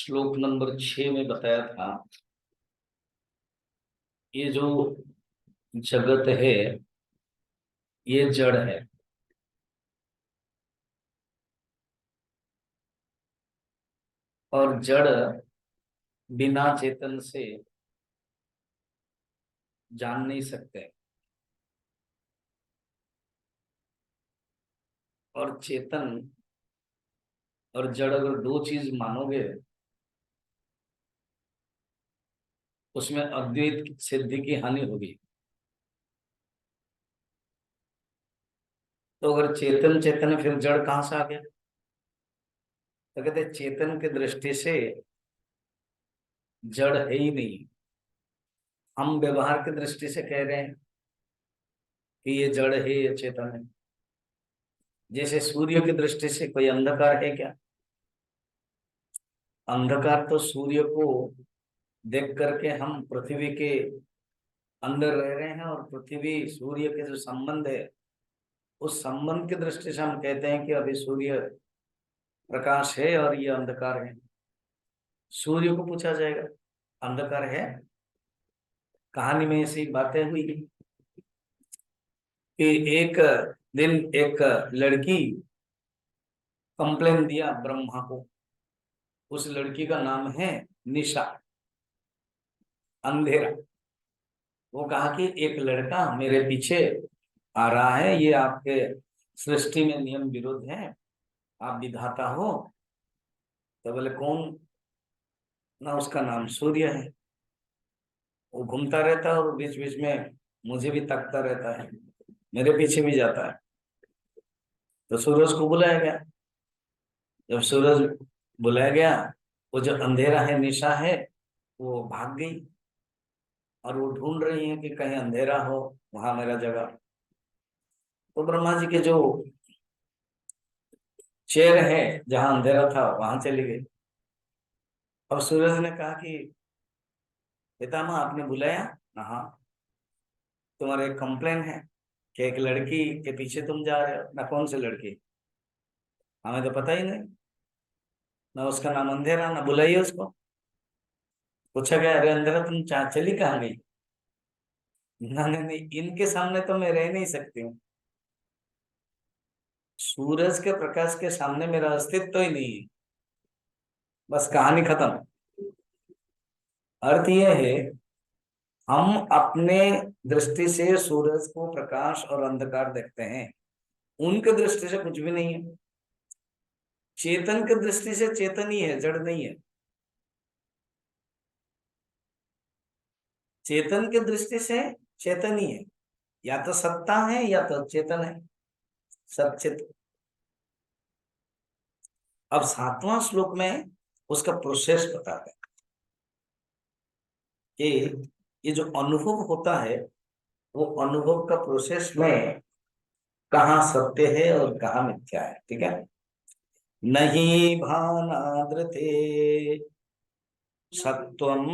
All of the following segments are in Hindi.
श्लोक नंबर 6 में बताया था, ये जो जगत है ये जड़ है। और जड़ बिना चेतन से जान नहीं सकते। और चेतन और जड़ अगर दो चीज मानोगे, उसमें अद्वैत की सिद्धि की हानि होगी। तो अगर चेतन चेतन है, फिर जड़ कहाँ से आ गया? तो कहते हैं, चेतन की दृष्टि से जड़ है ही नहीं। हम व्यवहार की दृष्टि से कह रहे हैं कि ये जड़ है, ये चेतन है। जैसे सूर्य की दृष्टि से कोई अंधकार है क्या? अंधकार तो सूर्य को देख करके हम पृथ्वी के अंदर रह रहे हैं, और पृथ्वी सूर्य के जो संबंध है, उस संबंध की दृष्टि से हम कहते हैं कि अभी सूर्य प्रकाश है और ये अंधकार है। सूर्य को पूछा जाएगा अंधकार है? कहानी में ऐसी बातें हुई कि एक दिन एक लड़की कंप्लेन दिया ब्रह्मा को। उस लड़की का नाम है निशा, अंधेरा। वो कहा कि एक लड़का मेरे पीछे आ रहा है, ये आपके सृष्टि में नियम विरुद्ध है, आप विधाता हो। तो बोले कौन? ना, उसका नाम सूर्य है। वो घूमता रहता है और बीच बीच में मुझे भी तकता रहता है, मेरे पीछे भी जाता है। तो सूरज को बुलाया गया। जब सूरज बुलाया गया, वो जो अंधेरा है, निशा है, वो भाग गई। और वो ढूंढ रही है कि कहीं अंधेरा हो, वहां मेरा जगह। तो ब्रह्मा जी के जो चेयर है, जहां अंधेरा था, वहां चली गई। अब सूरज ने कहा कि पितामह, आपने बुलाया? हाँ। तुम्हारा एक कंप्लेन है कि एक लड़की के पीछे तुम जा रहे हो। ना, कौन सी लड़की? हमें तो पता ही नहीं। ना उसका नाम अंधेरा, ना बुलाइए उसको। पूछा गया, अरे अंधेरा तुम चली कहाँ गई? ना, नहीं नहीं, इनके सामने तो मैं रह नहीं सकती हूँ। सूरज के प्रकाश के सामने मेरा अस्तित्व तो ही नहीं है। बस कहानी खत्म। अर्थ यह है, हम अपने दृष्टि से सूरज को प्रकाश और अंधकार देखते हैं, उनके दृष्टि से कुछ भी नहीं है। चेतन की दृष्टि से चेतन ही है, जड़ नहीं है। चेतन की दृष्टि से चेतन ही है, या तो सत्ता है या तो चेतन है, सचित। अब 7वां श्लोक में उसका प्रोसेस बताते हैं कि ये जो अनुभव होता है, वो अनुभव का प्रोसेस में कहाँ सत्य है और कहाँ मिथ्या है। ठीक है। नहीं भानादृते सत्वम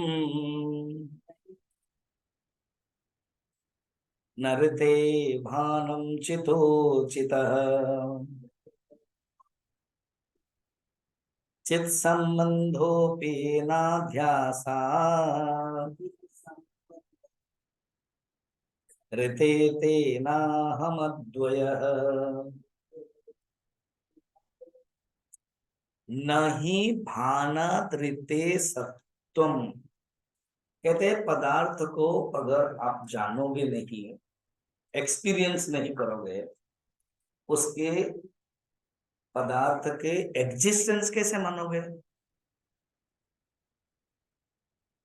नरते भानम चितो चितः चित संबंधोपि नाध्यासा ऋते तेनाहमद्वयः नहीं भानात ऋते सत्वम। कहते हैं, पदार्थ को अगर आप जानोगे नहीं, एक्सपीरियंस नहीं करोगे, उसके पदार्थ के एग्जिस्टेंस कैसे मानोगे?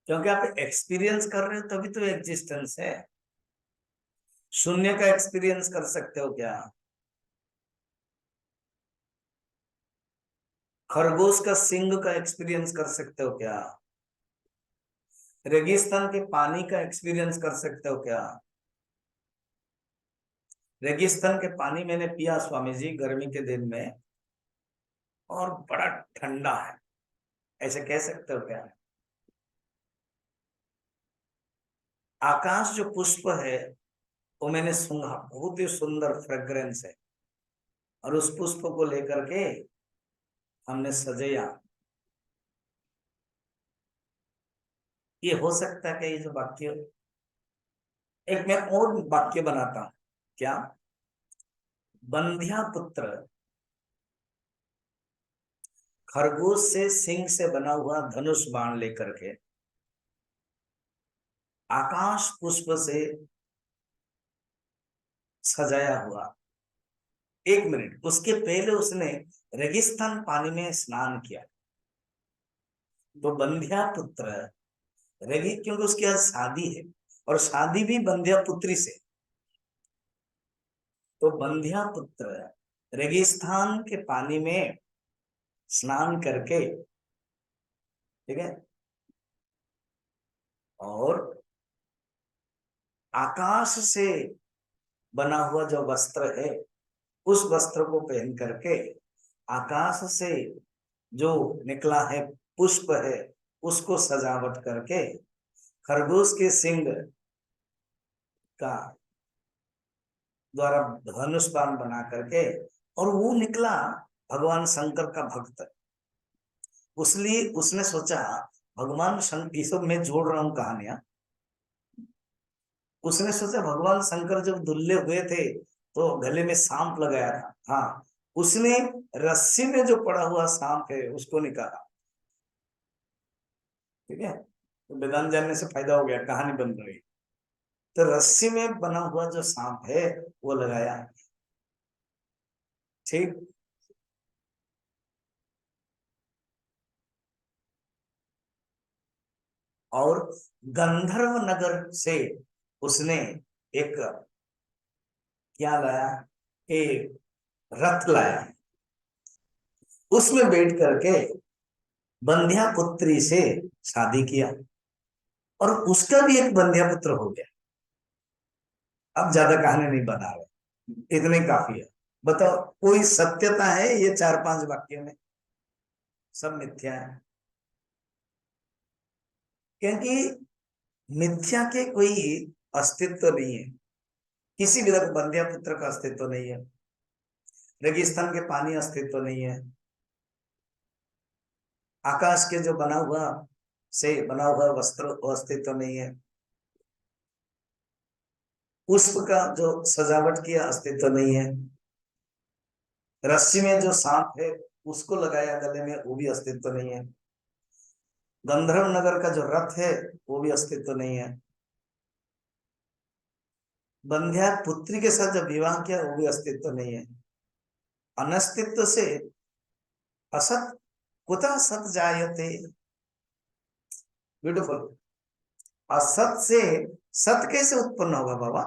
क्योंकि आप एक्सपीरियंस कर रहे हो तभी तो एग्जिस्टेंस है। शून्य का एक्सपीरियंस कर सकते हो क्या? खरगोश का सिंग का एक्सपीरियंस कर सकते हो क्या? रेगिस्तान के पानी का एक्सपीरियंस कर सकते हो क्या? रेगिस्तान के पानी मैंने पिया स्वामी जी, गर्मी के दिन में, और बड़ा ठंडा है, ऐसे कह सकते हो क्या? आकाश जो पुष्प है, वो मैंने सूंघा, बहुत ही सुंदर फ्रेग्रेंस है, और उस पुष्प को लेकर के हमने सजाया। ये हो सकता है कि ये जो वाक्य, एक मैं और वाक्य बनाता हूं। क्या? बंध्या पुत्र खरगोश से सिंह से बना हुआ धनुष बाण लेकर के आकाश पुष्प से सजाया हुआ। 1 मिनट, उसके पहले उसने रेगिस्तान पानी में स्नान किया। तो बंध्या पुत्र रेगी, क्योंकि उसके यहाँ शादी है और शादी भी बंध्या पुत्री से। तो बंध्या पुत्र रेगिस्तान के पानी में स्नान करके, ठीक है, और आकाश से बना हुआ जो वस्त्र है उस वस्त्र को पहन करके आकाश से जो निकला है पुष्प है उसको सजावट करके खरगोश के सिंग का द्वारा धनुष बाण बना करके, और वो निकला भगवान शंकर का भक्त। उसलिए उसने सोचा भगवान शंकर, ये सब मैं जोड़ रहा हूं कहानियां, उसने सोचा भगवान शंकर जब दुल्ले हुए थे तो गले में सांप लगाया था। हाँ, उसने रस्सी में जो पड़ा हुआ सांप है उसको निकाला। ठीक है, तो वेदांत जानने से फायदा हो गया, कहानी बन रही। तो रस्सी में बना हुआ जो सांप है वो लगाया। ठीक। और गंधर्व नगर से उसने एक, क्या लाया, एक रथ लाया। उसमें बैठ करके बंध्या पुत्री से शादी किया और उसका भी एक बंध्या पुत्र हो गया। अब ज्यादा कहानी नहीं बना रहे, इतने काफी है। बताओ कोई सत्यता है ये 4-5 वाक्यों में? सब मिथ्या है, क्योंकि मिथ्या के कोई अस्तित्व नहीं है। किसी भी तरह बंध्या पुत्र का अस्तित्व नहीं है, रेगिस्तान के पानी अस्तित्व नहीं है, आकाश के जो बना हुआ से बना हुआ वस्त्र अस्तित्व नहीं है, पुष्प का जो सजावट किया अस्तित्व नहीं है, रस्सी में जो सांप है उसको लगाया गले में वो भी अस्तित्व नहीं है, गंधर्व नगर का जो रथ है वो भी अस्तित्व नहीं है, बंध्या पुत्री के साथ जब विवाह किया वो भी अस्तित्व नहीं है। अनस्तित्व से असत, कुतः सत जायते। ब्यूटीफुल। असत से सत कैसे उत्पन्न होगा बाबा?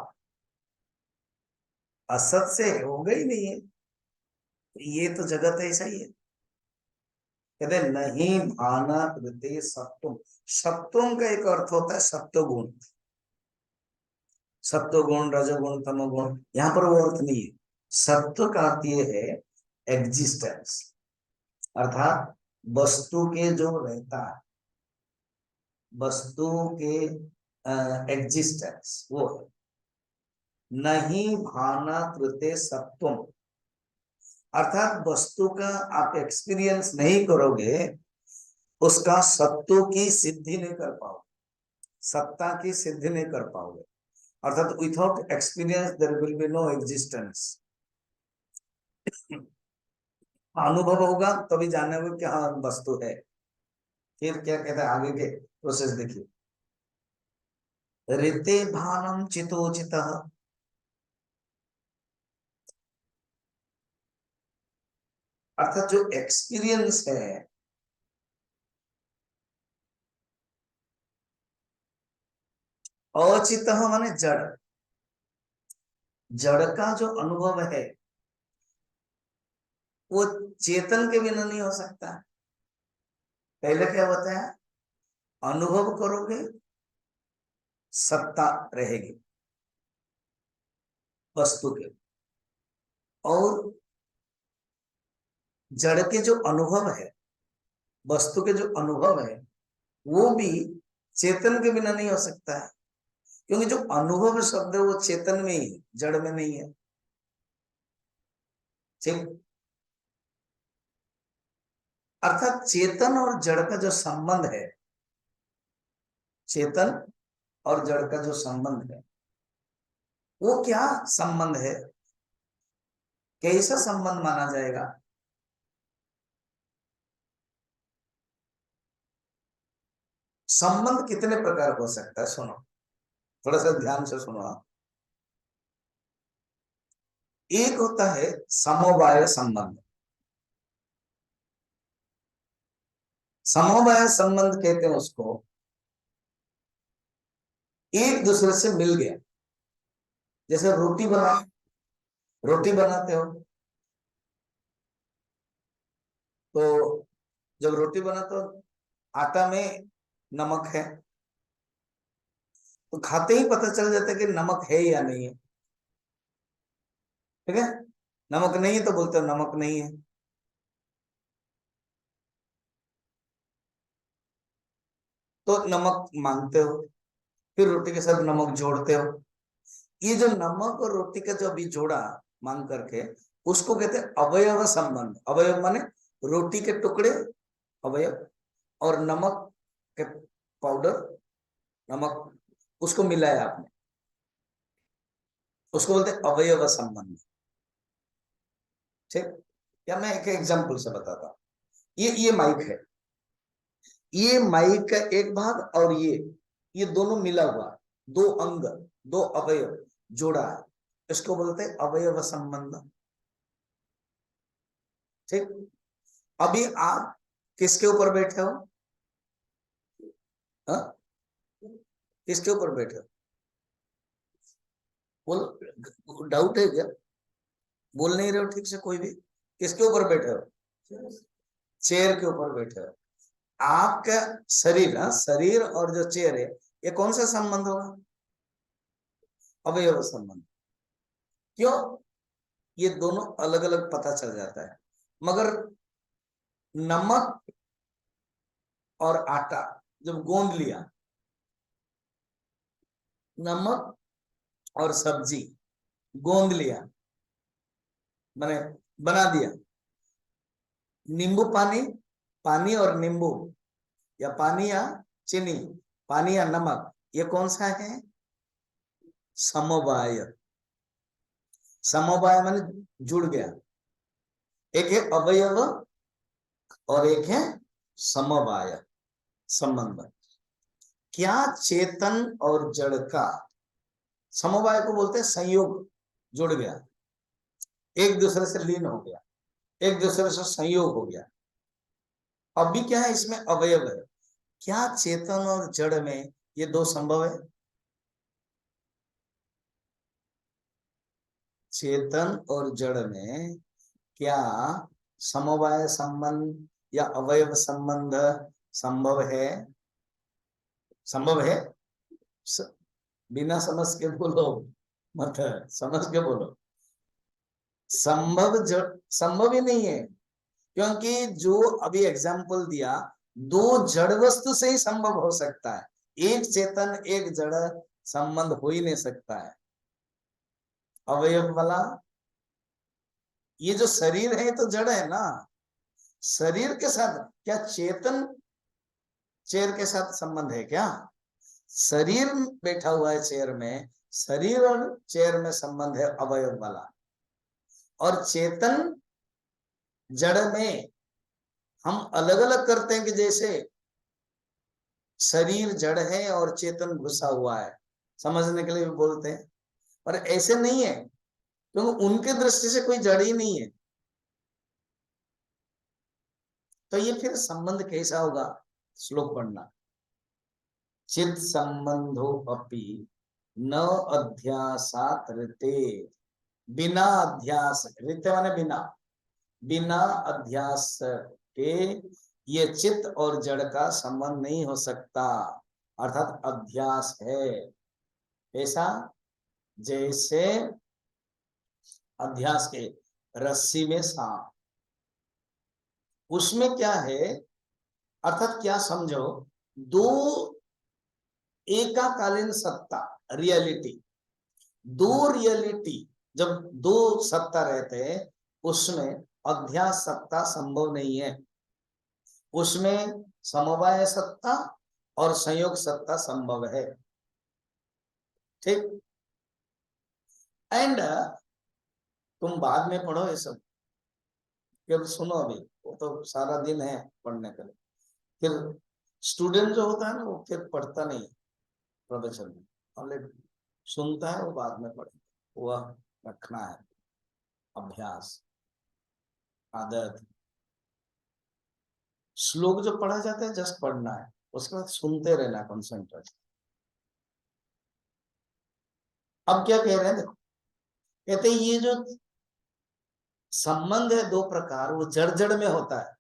असत से होगा ही नहीं है। ये तो जगत ऐसा ही है। कहते नहीं भाना कृते सत्वम। सत्वम का एक अर्थ होता है सत्वगुण, सत्वगुण रजोगुण तमोगुण, यहाँ पर वो अर्थ नहीं है। सत्व का अर्थ ये है एग्जिस्टेंस, अर्थात वस्तु के जो रहता है, वस्तु के एग्जिस्टेंस वो है। नहीं भाना कृते सत्वम, अर्थात वस्तु का आप एक्सपीरियंस नहीं करोगे, उसका सत्व की सिद्धि नहीं कर पाओगे, सत्ता की सिद्धि नहीं कर पाओगे। अर्थात without experience there will be no existence. अनुभव होगा तभी जानेंगे कि हाँ वस्तु है। फिर क्या कहते हैं आगे के प्रोसेस देखिए। ऋते भानम चितोचित, अर्थात जो एक्सपीरियंस है, अचित माने जड़, जड़ का जो अनुभव है वो चेतन के बिना नहीं हो सकता। पहले क्या होता है, अनुभव करोगे सत्ता रहेगी वस्तु के, और जड़ के जो अनुभव है, वस्तु के जो अनुभव है वो भी चेतन के बिना नहीं हो सकता है, क्योंकि जो अनुभव शब्द है वो चेतन में ही है, जड़ में नहीं है। ठीक। अर्थात चेतन और जड़ का जो संबंध है, चेतन और जड़ का जो संबंध है वो क्या संबंध है, कैसा संबंध माना जाएगा? संबंध कितने प्रकार हो सकता है? सुनो, थोड़ा सा ध्यान से सुनो आप। एक होता है समवाय संबंध। समवाय संबंध कहते हैं उसको, एक दूसरे से मिल गया। जैसे रोटी बनाते हो तो जब रोटी बनाते हो आटा में नमक है तो खाते ही पता चल जाता है कि नमक है या नहीं है। ठीक है, नमक नहीं है तो बोलते हो नमक नहीं है। तो नमक मांगते हो, फिर रोटी के साथ नमक जोड़ते हो। ये जो नमक और रोटी का जो अभी जोड़ा मांग करके, उसको कहते हैं अवयव संबंध। अवयव माने रोटी के टुकड़े अवयव, और नमक के पाउडर, नमक उसको मिलाया आपने, उसको बोलते हैं अवयव संबंध। ठीक, या मैं एक एग्जांपल से बताता हूँ। ये माइक है, ये माइक का एक भाग और ये दोनों मिला हुआ, दो अंग, दो अवयव जोड़ा है, इसको बोलते हैं अवयव संबंध। ठीक, अभी आप किसके ऊपर बैठे हो? हा? किसके ऊपर बैठे हो? बोल, डाउट है क्या? बोल नहीं रहे हो ठीक से कोई भी? किसके ऊपर बैठे हो? चेयर के ऊपर बैठे हो। आपका शरीर, शरीर और जो चेयर है, ये कौन सा संबंध होगा? अवयव संबंध। क्यों? ये दोनों अलग अलग पता चल जाता है, मगर नमक और आटा जब गूंद लिया, नमक और सब्जी गूंद लिया, मैंने बना दिया, नींबू पानी, पानी और नींबू, या पानी या चीनी, पानी या नमक, ये कौन सा है? समवाय। समवाय माने जुड़ गया। एक है अवयव और एक है समवाय संबंध। क्या चेतन और जड़ का समवाय को बोलते हैं संयोग, जुड़ गया, एक दूसरे से लीन हो गया, एक दूसरे से संयोग हो गया। अभी क्या है, इसमें अवयव है। क्या चेतन और जड़ में ये दो संभव है? चेतन और जड़ में क्या समवाय संबंध या अवयव संबंध संभव है? संभव है? बिना समझ के बोलो मत, समझ के बोलो। संभव ही नहीं है, क्योंकि जो अभी एग्जाम्पल दिया, दो जड़ वस्तु से ही संभव हो सकता है, एक चेतन एक जड़ संबंध हो ही नहीं सकता है। अवयव वाला, ये जो शरीर है तो जड़ है ना, शरीर के साथ क्या चेतन चेयर के साथ संबंध है क्या? शरीर बैठा हुआ है चेयर में, शरीर और चेयर में संबंध है अवयव वाला। और चेतन जड़ में हम अलग अलग करते हैं कि जैसे शरीर जड़ है और चेतन घुसा हुआ है, समझने के लिए भी बोलते हैं, पर ऐसे नहीं है, क्योंकि उनके दृष्टि से कोई जड़ ही नहीं है। तो ये फिर संबंध कैसा होगा? श्लोक पढ़ना। चित संबंधो अपि न अध्यासात ऋते, बिना अध्यास, ऋते माने बिना, बिना अध्यास के ये चित्त और जड़ का संबंध नहीं हो सकता, अर्थात अध्यास है। ऐसा जैसे अध्यास के रस्सी में सांप, उसमें क्या है, अर्थात क्या समझो, दो एकाकालीन सत्ता, रियलिटी, दो रियलिटी, जब दो सत्ता रहते हैं उसमें अध्यास सत्ता संभव नहीं है। उसमें समवाय सत्ता और संयोग सत्ता संभव है। ठीक। एंड तुम बाद में पढ़ो ये सब, फिर सुनो, अभी वो तो सारा दिन है पढ़ने के लिए। फिर स्टूडेंट जो होता है ना, वो फिर पढ़ता नहीं प्रवचन में, ऑलरेडी सुनता है, वो बाद में पढ़े। वह रखना है अभ्यास, आदत। श्लोक जो पढ़ा जाता है जस्ट पढ़ना है, उसके बाद सुनते रहना कंसंट्रेट। अब क्या कह रहे हैं देखो, कहते हैं ये जो संबंध है दो प्रकार, वो जड़ जड़ में होता है।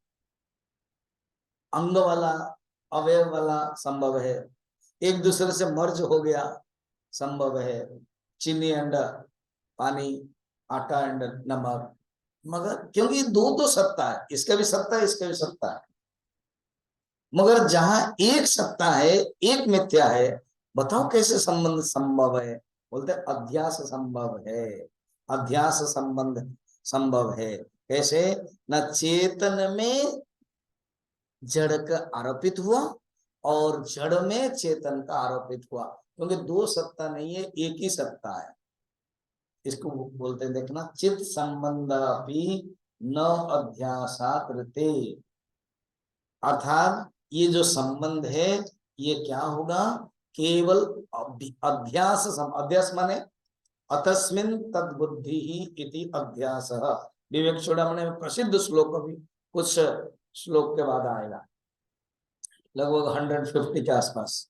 अंग वाला, अवयव वाला संभव है, एक दूसरे से मर्ज हो गया संभव है, चीनी एंड पानी, आटा एंड नमक। मगर क्योंकि दो दो सत्ता है, इसका भी सत्ता है, इसका भी सत्ता है। मगर जहां एक सत्ता है, एक मिथ्या है, बताओ कैसे संबंध संभव है? बोलते अध्यास संभव है, अध्यास संबंध संभव है। कैसे? न चेतन में जड़ का आरोपित हुआ और जड़ में चेतन का आरोपित हुआ, क्योंकि दो सत्ता नहीं है, एक ही सत्ता है। इसको बोलते हैं, देखना, चित संबंध भी न अध्यासात रते। अर्थात ये जो संबंध है, ये क्या होगा? केवल अध्यास। अध्यास माने अतस्मिन तद्बुद्धि ही इति अध्यास। विवेक चूड़ामणि में प्रसिद्ध श्लोक, अभी कुछ श्लोक के बाद आएगा, लगभग 150 के आसपास।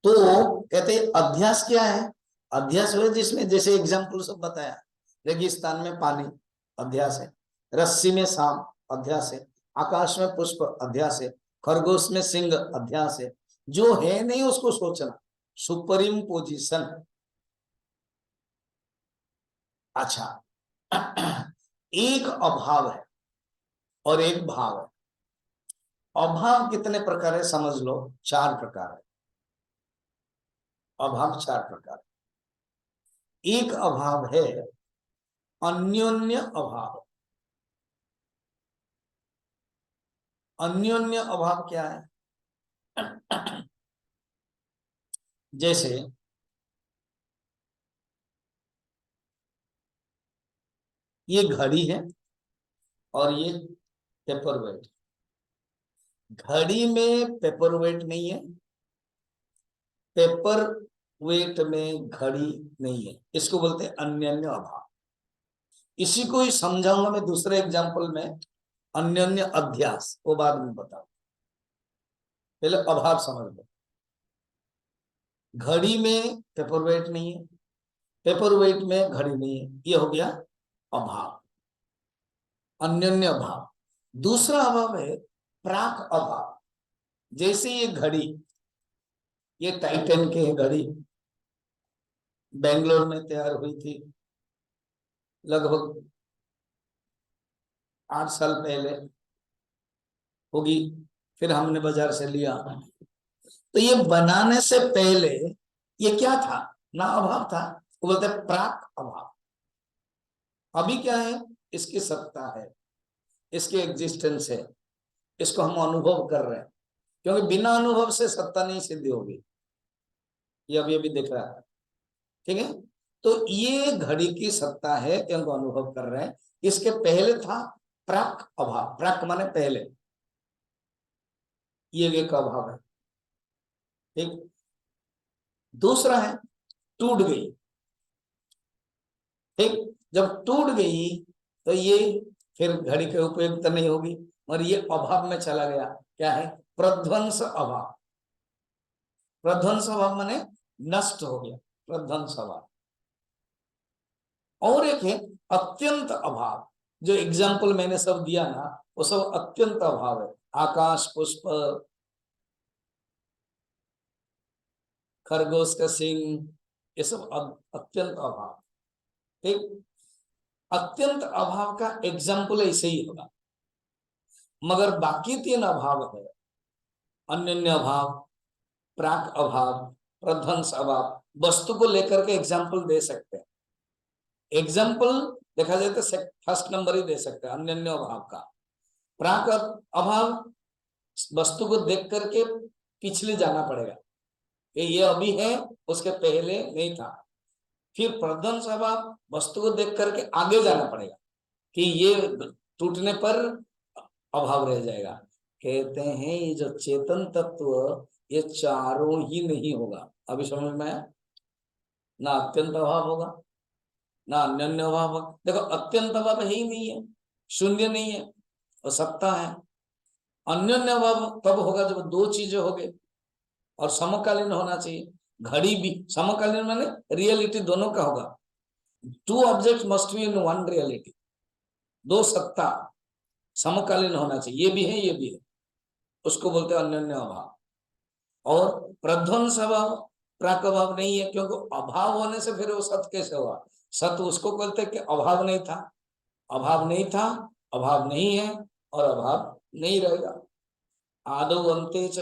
तो कहते अध्यास क्या है? अध्यास है जिसमें, जैसे एग्जाम्पल सब बताया, रेगिस्तान में पानी अध्यास है, रस्सी में सांप अध्यास है, आकाश में पुष्प अध्यास है, खरगोश में सिंह अध्यास है। जो है नहीं उसको सोचना, सुपर पोजिशन। अच्छा, एक अभाव है और एक भाव है। अभाव कितने प्रकार है समझ लो, 4 प्रकार है। अभाव 4 प्रकार। एक अभाव है अन्योन्य अभाव। अन्योन्य अभाव क्या है? जैसे ये घड़ी है और ये पेपर वेट। घड़ी में पेपर वेट नहीं है, पेपर वेट में घड़ी नहीं है, इसको बोलते हैं अन्योन्य अभाव। इसी को ही समझाऊंगा मैं दूसरे एग्जांपल में, अन्योन्य अध्यास, वो बाद में बताऊं, पहले अभाव समझ लो। घड़ी में पेपर वेट नहीं है, पेपर वेट में घड़ी नहीं है, ये हो गया अभाव, अन्योन्य अभाव। दूसरा अभाव है प्राक अभाव। जैसे ये घड़ी, ये टाइटन की है घड़ी, बेंगलोर में तैयार हुई थी लगभग 8 साल पहले होगी, फिर हमने बाजार से लिया। तो ये बनाने से पहले ये क्या था? ना अभाव था, वो बोलते हैं प्राक अभाव। अभी क्या है? इसकी सत्ता है, इसकी एग्जिस्टेंस है, इसको हम अनुभव कर रहे हैं, क्योंकि बिना अनुभव से सत्ता नहीं सिद्ध होगी, ये अभी अभी दिख रहा है। ठीक है, तो ये घड़ी की सत्ता है क्योंकि अनुभव कर रहे हैं। इसके पहले था प्राक अभाव, प्राक माने पहले, ये एक अभाव है। ठीक। दूसरा है टूट गई। ठीक, जब टूट गई तो ये फिर घड़ी के उपयुक्त नहीं होगी और ये अभाव में चला गया। क्या है? प्रध्वंस अभाव। प्रध्वंस अभाव माने नष्ट हो गया, प्रध्वंस अभाव। और एक है अत्यंत अभाव, जो एग्जाम्पल मैंने सब दिया ना, वो सब अत्यंत अभाव है। आकाश, पुष्प, खरगोश का सिंह, ये सब अत्यंत अभाव। ठीक, अत्यंत अभाव का एग्जाम्पल ऐसे ही होगा। मगर बाकी 3 अभाव है, अन्योन्य अभाव, प्राक अभाव, प्रध्वंस अभाव, वस्तु को लेकर के एग्जाम्पल दे सकते हैं। एग्जाम्पल देखा जाए तो फर्स्ट नंबर ही दे सकते हैं अन्योन्य अभाव का। प्राक अभाव वस्तु को देख करके पिछले जाना पड़ेगा कि ये अभी है, उसके पहले नहीं था। फिर प्रध्वंस स्वभाव वस्तु को देख करके आगे जाना पड़ेगा कि ये टूटने पर अभाव रह जाएगा। कहते हैं ये जो चेतन तत्व ये चारों ही नहीं होगा। अभी समझ में आया? ना अत्यंत अभाव होगा, ना अन्य अभाव होगा। देखो अत्यंत अभाव है ही नहीं है, शून्य नहीं है, और सत्ता है। अन्य अभाव तब होगा जब दो चीजें हो गए, और समकालीन होना चाहिए। घड़ी भी समकालीन माने रियलिटी दोनों का होगा। Two object must be in one reality, दो सत्ता समकालीन होना चाहिए। ये भी है, ये भी है, उसको बोलते हैं अन्योन्य अभाव। और प्रध्वंस अभाव प्राक अभाव नहीं है, क्योंकि अभाव होने से फिर वो सत कैसे हुआ? सत उसको बोलते कि अभाव नहीं था, अभाव नहीं था, अभाव नहीं है, और अभाव नहीं रहेगा। आदौ अंते च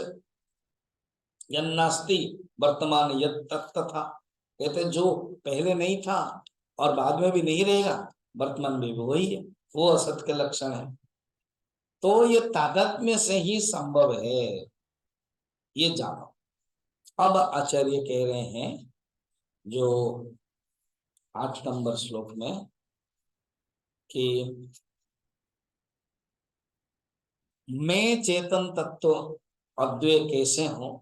यन्नास्ति वर्तमान यत् तथा। कहते जो पहले नहीं था और बाद में भी नहीं रहेगा, वर्तमान में भी वही है, वो असत के लक्षण है। तो ये तादात्म्य से ही संभव है, ये जानो। अब आचार्य कह रहे हैं जो 8 नंबर श्लोक में कि मैं चेतन तत्व अद्वय कैसे हूं,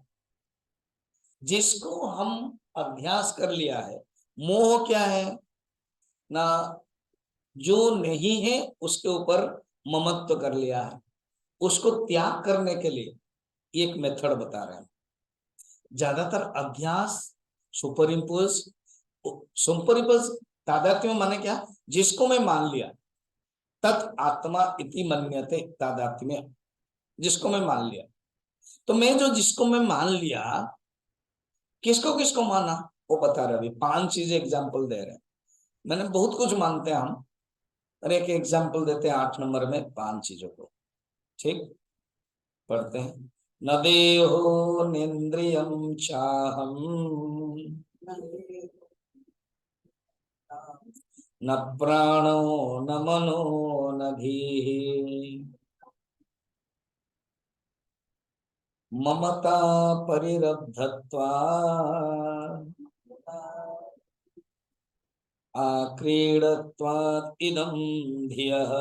जिसको हम अभ्यास कर लिया है। मोह क्या है ना, जो नहीं है उसके ऊपर ममत्व कर लिया है, उसको त्याग करने के लिए एक मेथड बता रहे हैं। ज्यादातर अभ्यास सुपर इम्पोज, तादात्म्य माने क्या, जिसको मैं मान लिया, तत् आत्मा इति मन्यते तादात्म्य, जिसको मैं मान लिया। तो मैं जो जिसको मैं मान लिया, किसको किसको माना वो बता रहे। अभी 5 चीजें एग्जाम्पल दे रहे हैं। मैंने बहुत कुछ मानते हैं हम, और एक एग्जाम्पल देते हैं 8 नंबर में 5 चीजों को। ठीक, पढ़ते हैं। न देहो नेन्द्रियम चाहम, न प्राणो न मनो न धीः, ममता परिरब्धत्वात् आक्रीडत्वात् इदं धियः।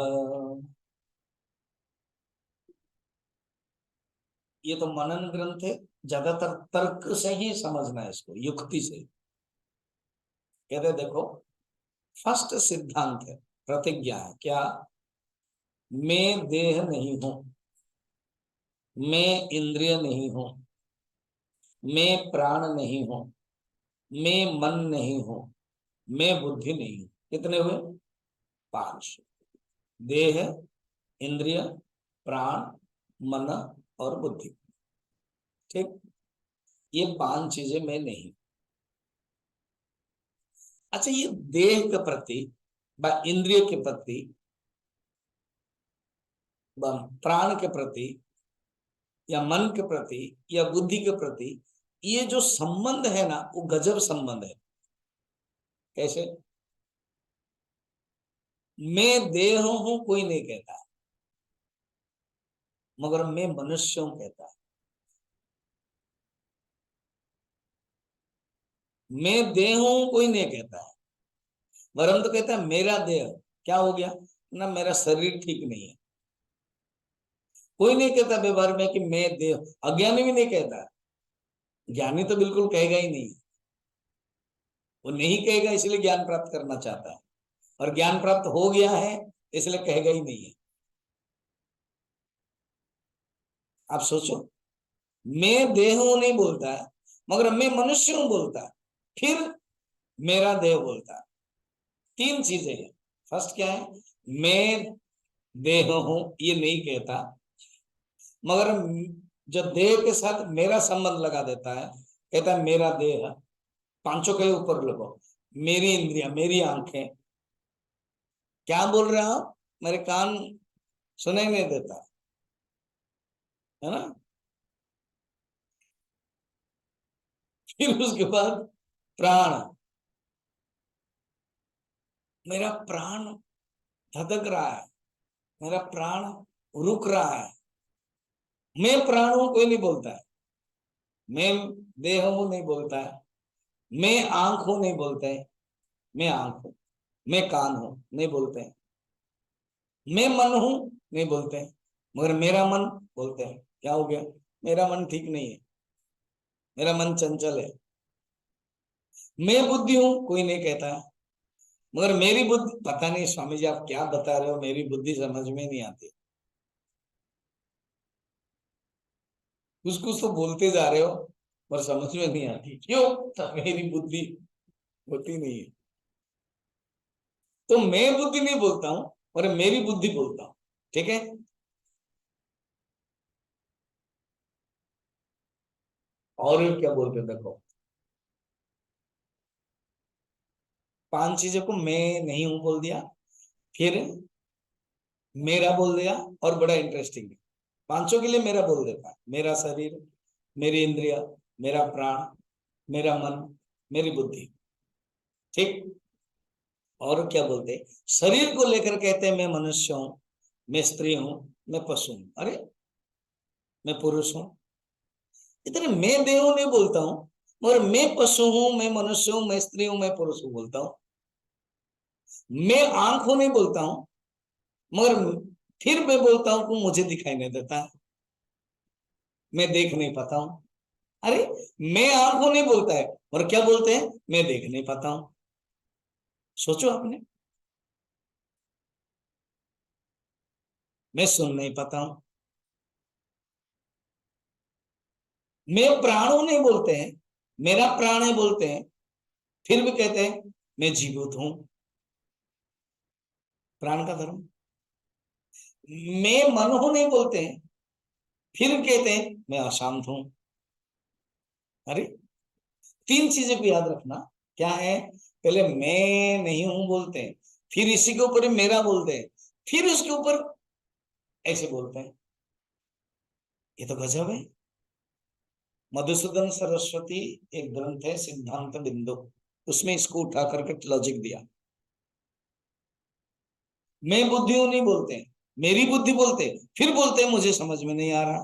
ये तो मनन ग्रंथ है, ज्यादातर तर्क से ही समझना है इसको, युक्ति से। कहते देखो, फर्स्ट सिद्धांत है, प्रतिज्ञा है क्या? मैं देह नहीं हूं, मैं इंद्रिय नहीं हूं, मैं प्राण नहीं हूं, मैं मन नहीं हूं, मैं बुद्धि नहीं हूं। कितने हुए? 5। देह, इंद्रिय, प्राण, मन और बुद्धि। ठीक, ये 5 चीजें मैं नहीं। अच्छा, ये देह के प्रति व इंद्रिय के प्रति व प्राण के प्रति या मन के प्रति या बुद्धि के प्रति ये जो संबंध है ना, वो गजब संबंध है। कैसे? मैं देह हूं कोई नहीं कहता, मगर मैं मनुष्य हूं कहता है। मैं देह हूं कोई नहीं कहता है, वरम तो कहता है मेरा देह। क्या हो गया ना, मेरा शरीर ठीक नहीं है। कोई नहीं कहता व्यवहार में कि मैं देह। अज्ञानी भी नहीं कहता, ज्ञानी तो बिल्कुल कहेगा ही नहीं। वो नहीं कहेगा इसलिए ज्ञान प्राप्त करना चाहता है, और ज्ञान प्राप्त हो गया है इसलिए कहेगा ही नहीं है। आप सोचो, मैं देह हूं नहीं बोलता है, मगर मैं मनुष्य हूं बोलता है। फिर मेरा देह बोलता है। 3 चीजें हैं। फर्स्ट क्या है? मैं देह हूं ये नहीं कहता, मगर जो देह के साथ मेरा संबंध लगा देता है, कहता है मेरा देह। 5 के ऊपर लगो, मेरी इंद्रिया, मेरी आंखें। क्या बोल रहे हो आप? मेरे कान सुनाई नहीं देता है ना। फिर उसके बाद प्राण, मेरा प्राण धधक रहा है, मेरा प्राण रुक रहा है। मैं प्राण हूं कोई नहीं बोलता है, मैं देह हूं नहीं बोलता है, मैं आंख हूं नहीं बोलते हैं, मैं आंख हूं, मैं कान हूं नहीं बोलते हैं, मैं मन हूं नहीं बोलते हैं, मगर मेरा मन बोलते हैं। क्या हो गया? मेरा मन ठीक नहीं है, मेरा मन चंचल है। मैं बुद्धि हूं कोई नहीं कहता है, मगर मेरी बुद्धि, पता नहीं स्वामी जी आप क्या बता रहे हो, मेरी बुद्धि समझ में नहीं आती। कुछ कुछ तो बोलते जा रहे हो पर समझ में नहीं आती, क्यों? तो मेरी बुद्धि होती नहीं है। तो मैं बुद्धि नहीं बोलता हूं और मेरी बुद्धि बोलता हूं। ठीक है। और क्या बोलते हैं देखो, 5 चीजों को मैं नहीं हूं बोल दिया, फिर मेरा बोल दिया, और बड़ा इंटरेस्टिंग है, पांचों के लिए मेरा बोल देता है। मेरा शरीर, मेरी इंद्रिया, मेरा प्राण, मेरा मन, मेरी बुद्धि। ठीक। और क्या बोलते हैं, शरीर को लेकर कहते हैं मैं मनुष्य हूं, मैं स्त्री हूं, मैं पशु हूं, अरे मैं पुरुष हूं। इतने मैं देह हूं नहीं बोलता हूं, मगर मैं पशु हूं, मैं मनुष्य हूं, मैं स्त्री हूं, मैं पुरुष हूं बोलता हूं। मैं आंख हूं नहीं बोलता हूं, मगर फिर मैं बोलता हूं कि मुझे दिखाई नहीं देता, मैं देख नहीं पाता हूं। अरे मैं आंख हूं नहीं बोलता है, और क्या बोलते हैं, मैं देख नहीं पाता हूं। सोचो आपने, मैं सुन नहीं पाता हूं, मैं प्राण हूं नहीं बोलते हैं, मेरा प्राण है बोलते हैं, फिर भी कहते हैं मैं जीवित हूं। प्राण का धर्म। मैं मन हूं नहीं बोलते हैं, फिर कहते हैं मैं अशांत हूं। अरे 3 चीजें को याद रखना। क्या है? पहले मैं नहीं हूं बोलते हैं, फिर इसी के ऊपर ही मेरा बोलते हैं, फिर उसके ऊपर ऐसे बोलते हैं। ये तो गजब है। मधुसूदन सरस्वती एक ग्रंथ है सिद्धांत बिंदु, उसमें इसको उठा करके लॉजिक दिया। मैं बुद्धि हूं नहीं बोलते हैं, मेरी बुद्धि बोलते हैं, फिर बोलते हैं मुझे समझ में नहीं आ रहा।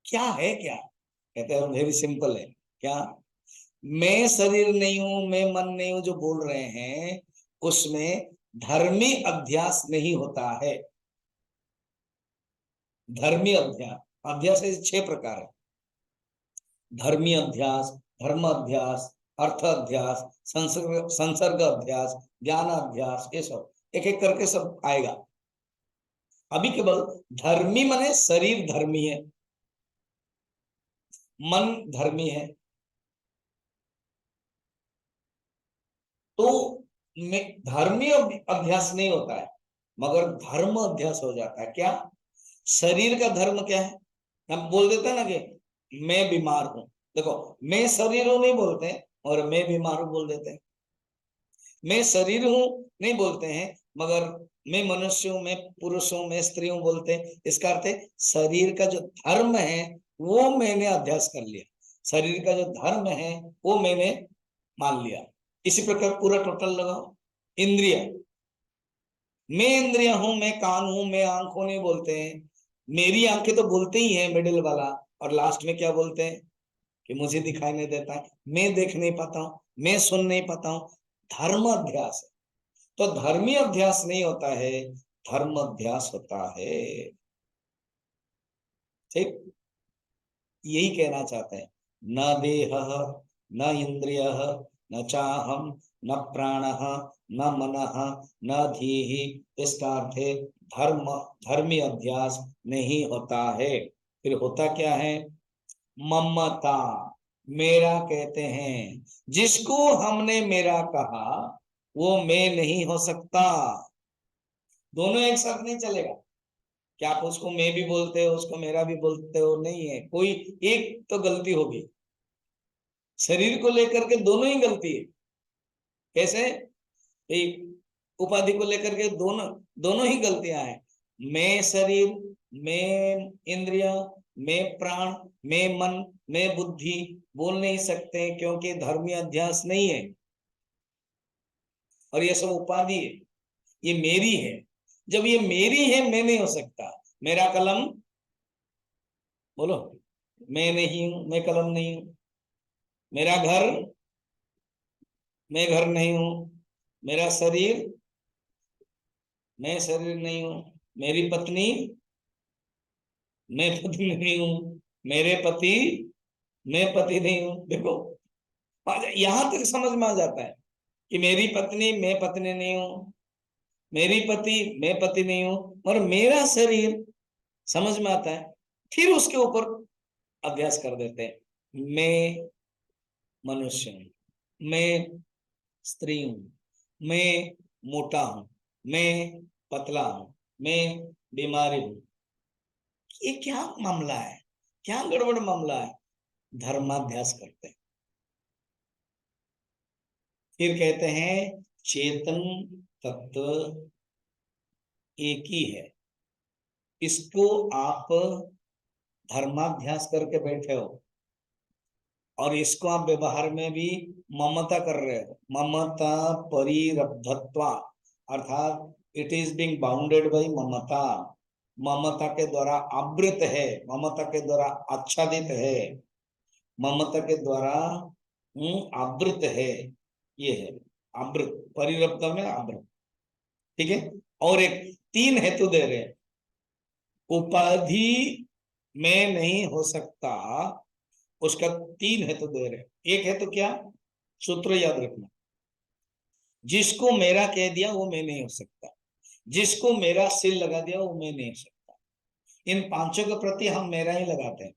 क्या है क्या? कहते हैं वेरी सिंपल है। क्या? मैं शरीर नहीं हूं, मैं मन नहीं हूं जो बोल रहे हैं, उसमें धर्मी अध्यास नहीं होता है। धर्मी अध्यास, अध्यास ऐसे 6 प्रकार है। धर्मी अध्यास, धर्म अध्यास, अर्थ अध्यास, संसर्ग अध्यास, ज्ञान अध्यास, ये सब एक एक करके सब आएगा। अभी केवल धर्मी माने शरीर धर्मी है, मन धर्मी है, तो धर्मी अध्यास नहीं होता है, मगर धर्म अध्यास हो जाता है। क्या? शरीर का धर्म क्या है? हम बोल देते हैं ना कि मैं बीमार हूं, देखो मैं शरीर हूं नहीं बोलते हैं, और मैं बीमार हूं बोल देते हैं। मैं शरीर हूं नहीं बोलते हैं, मगर मैं मनुष्य हूं, मैं पुरुष हूं, मैं स्त्री हूं बोलते हैं। इसका अर्थ है शरीर का जो धर्म है वो मैंने अध्यास कर लिया, शरीर का जो धर्म है वो मैंने मान लिया। इसी प्रकार पूरा टोटल लगाओ। इंद्रिय, मैं इंद्रिय हूं, मैं कान हूं, मैं आंख हूं नहीं बोलते हैं, मेरी आंखें तो बोलते ही है मिडिल वाला, और लास्ट में क्या बोलते हैं कि मुझे दिखाई नहीं देता है, मैं देख नहीं पाता हूं, मैं सुन नहीं पाता हूं। धर्म अध्यास है। तो धर्मी अध्यास नहीं होता है, धर्म अध्यास होता है। ठीक। यही कहना चाहते हैं, न देह, न इंद्रिय, न चाहम, न प्राण, न मन, न धीहि। इसका अर्थ है धर्म, धर्मी अध्यास नहीं होता है। फिर होता क्या है? ममता, मेरा कहते हैं, जिसको हमने मेरा कहा वो मैं नहीं हो सकता। दोनों एक साथ नहीं चलेगा। क्या आप उसको मैं भी बोलते हो, उसको मेरा भी बोलते हो? नहीं है, कोई एक तो गलती होगी। शरीर को लेकर के दोनों ही गलती है। कैसे? एक उपाधि को लेकर के दोनों दोनों ही गलतियां हैं। मैं शरीर, मैं इंद्रिय, मैं प्राण, मैं मन, मैं बुद्धि बोल नहीं सकते, क्योंकि धर्मी अध्यास नहीं है, और ये सब उपाधि है। ये मेरी है, जब ये मेरी है मैं नहीं हो सकता। मेरा कलम, बोलो, मैं नहीं हूं, मैं कलम नहीं हूं। मेरा घर, मैं घर नहीं हूं। मेरा शरीर, मैं शरीर नहीं हूं। मेरी पत्नी, मैं पत्नी नहीं हूं। मेरे पति, मैं पति नहीं हूं। देखो, यहां तक समझ में आ जाता है कि मेरी पत्नी, मैं पत्नी नहीं हूं। मेरी पति, मैं पति नहीं हूं। और मेरा शरीर समझ में आता है। फिर उसके ऊपर अभ्यास कर देते हैं। मैं मनुष्य हूं, मैं स्त्री हूं, मैं मोटा हूं, मैं पतला हूं, मैं बीमारी हूं। ये क्या मामला है, क्या गड़बड़ मामला है? धर्माध्यास करते हैं। फिर कहते हैं चेतन तत्व एक ही है। इसको आप धर्माध्यास करके बैठे हो और इसको आप व्यवहार में भी ममता कर रहे हो। ममता परिरब्धत्वा, अर्थात it is being bounded by mamta. ममता के द्वारा आवृत है, ममता के द्वारा आच्छादित है, ममता के द्वारा आवृत है। ये है आवृत, परिरब्ध में आवृत। ठीक है। और एक तीन हेतु दे रहे हैं। उपाधि में नहीं हो सकता, उसका तीन हेतु दे रहे हैं। एक हेतु क्या, सूत्र याद रखना। जिसको मेरा कह दिया वो मैं नहीं हो सकता, जिसको मेरा सिर लगा दिया वो मैं नहीं हो सकता। इन पांचों के प्रति हम मेरा ही लगाते हैं,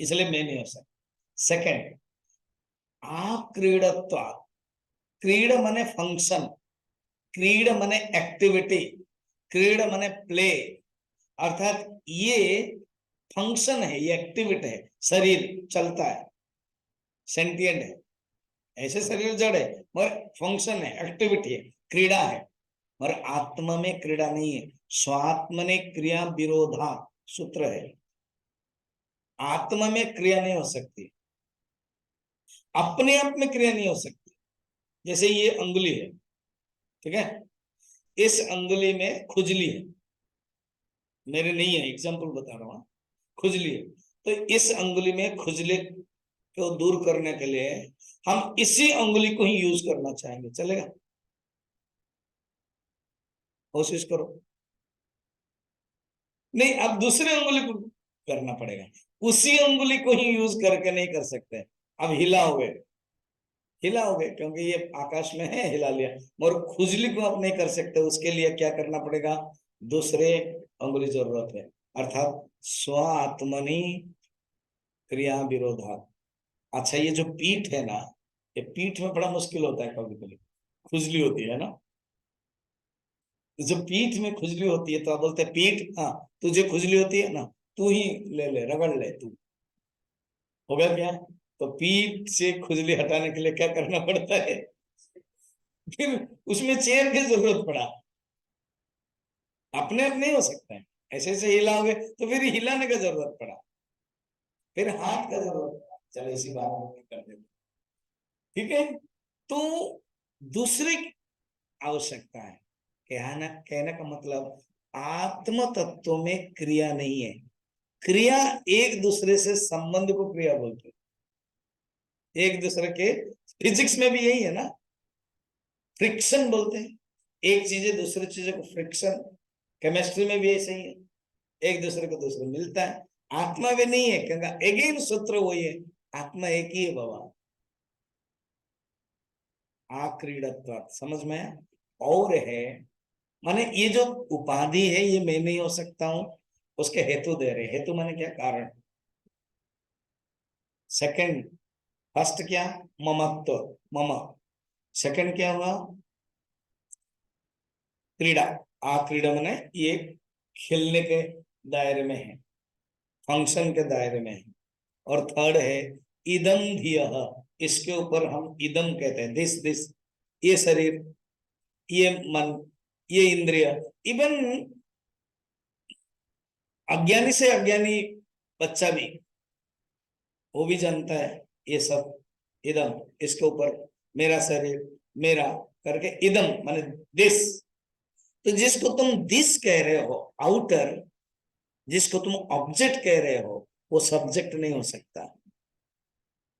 इसलिए मैं नहीं हो सकता। सेकंड, आक्रीडत्व। क्रीड माने फंक्शन, क्रीड माने एक्टिविटी, क्रीड माने प्ले। अर्थात ये फंक्शन है, ये एक्टिविटी है। शरीर चलता है, सेंटिएंट है। ऐसे शरीर जड़ है मगर फंक्शन है, एक्टिविटी है, क्रीड़ा है। मगर आत्मा में क्रीड़ा नहीं है। स्वात्मने क्रिया विरोधा सूत्र है। आत्मा में क्रिया नहीं हो सकती, अपने आप में क्रिया नहीं हो सकती। जैसे ये अंगुली है, ठीक है, इस अंगुली में खुजली है, मेरे नहीं है, एग्जाम्पल बता रहा हूं। खुजली है तो इस अंगुली में खुजली को दूर करने के लिए हम इसी अंगुली को ही यूज करना चाहेंगे, चलेगा? कोशिश करो। नहीं, अब दूसरे अंगुली को करना पड़ेगा। उसी अंगुली को ही यूज करके नहीं कर सकते। अब हिलाओगे, हिलाओगे क्योंकि ये आकाश में है, हिला लिया। मगर खुजली को आप नहीं कर सकते, उसके लिए क्या करना पड़ेगा? दूसरे अंगुली जरूरत है। अर्थात स्व आत्मनि क्रिया विरोधा। अच्छा, ये जो पीठ है ना, ये पीठ में बड़ा मुश्किल होता है, कभी कभी खुजली होती है ना। जब पीठ में खुजली होती है तो आप बोलते हैं पीठ, हाँ तुझे खुजली होती है ना, तू ही ले ले, रगड़ ले तू। हो गया क्या? तो पीठ से खुजली हटाने के लिए क्या करना पड़ता है? फिर उसमें चेयर की जरूरत पड़ा। अपने आप नहीं हो सकता है। ऐसे ऐसे हिलाओगे तो फिर हिलाने का जरूरत पड़ा, फिर हाथ का जरूरत पड़ा। चलो इसी बात में कर देते, ठीक है। तो दूसरी आवश्यकता है। कहने का मतलब आत्म तत्व में क्रिया नहीं है। क्रिया एक दूसरे से संबंध को क्रिया बोलते हैं। एक दूसरे के, फिजिक्स में भी यही है ना, फ्रिक्शन बोलते हैं। एक चीज है दूसरी चीजों को फ्रिक्शन। केमिस्ट्री में भी ऐसे ही है, एक दूसरे को दूसरे मिलता है। आत्मा भी नहीं है, क्योंकि अगेन सूत्र वही है, आत्मा एक ही है बाबा। आक्रीडत्व समझ में आया? और है माने ये जो उपाधि है ये मैं नहीं हो सकता हूं, उसके हेतु दे रहे। हेतु माने क्या, कारण। सेकंड, फर्स्ट क्या, ममत्व, मम। सेकंड क्या हुआ, क्रीड़ा। क्रीड़ा माने ये खेलने के दायरे में है, फंक्शन के दायरे में है। और थर्ड है इदम धियः, इसके ऊपर हम इदम कहते हैं, दिस, ये शरीर, ये मन, ये इंद्रिय। इवन अज्ञानी से अज्ञानी बच्चा भी, वो भी जानता है ये सब। इदम, इसके ऊपर मेरा शरीर, मेरा करके इदम माने दिस। तो जिसको तुम दिस कह रहे हो आउटर, जिसको तुम ऑब्जेक्ट कह रहे हो, वो सब्जेक्ट नहीं हो सकता।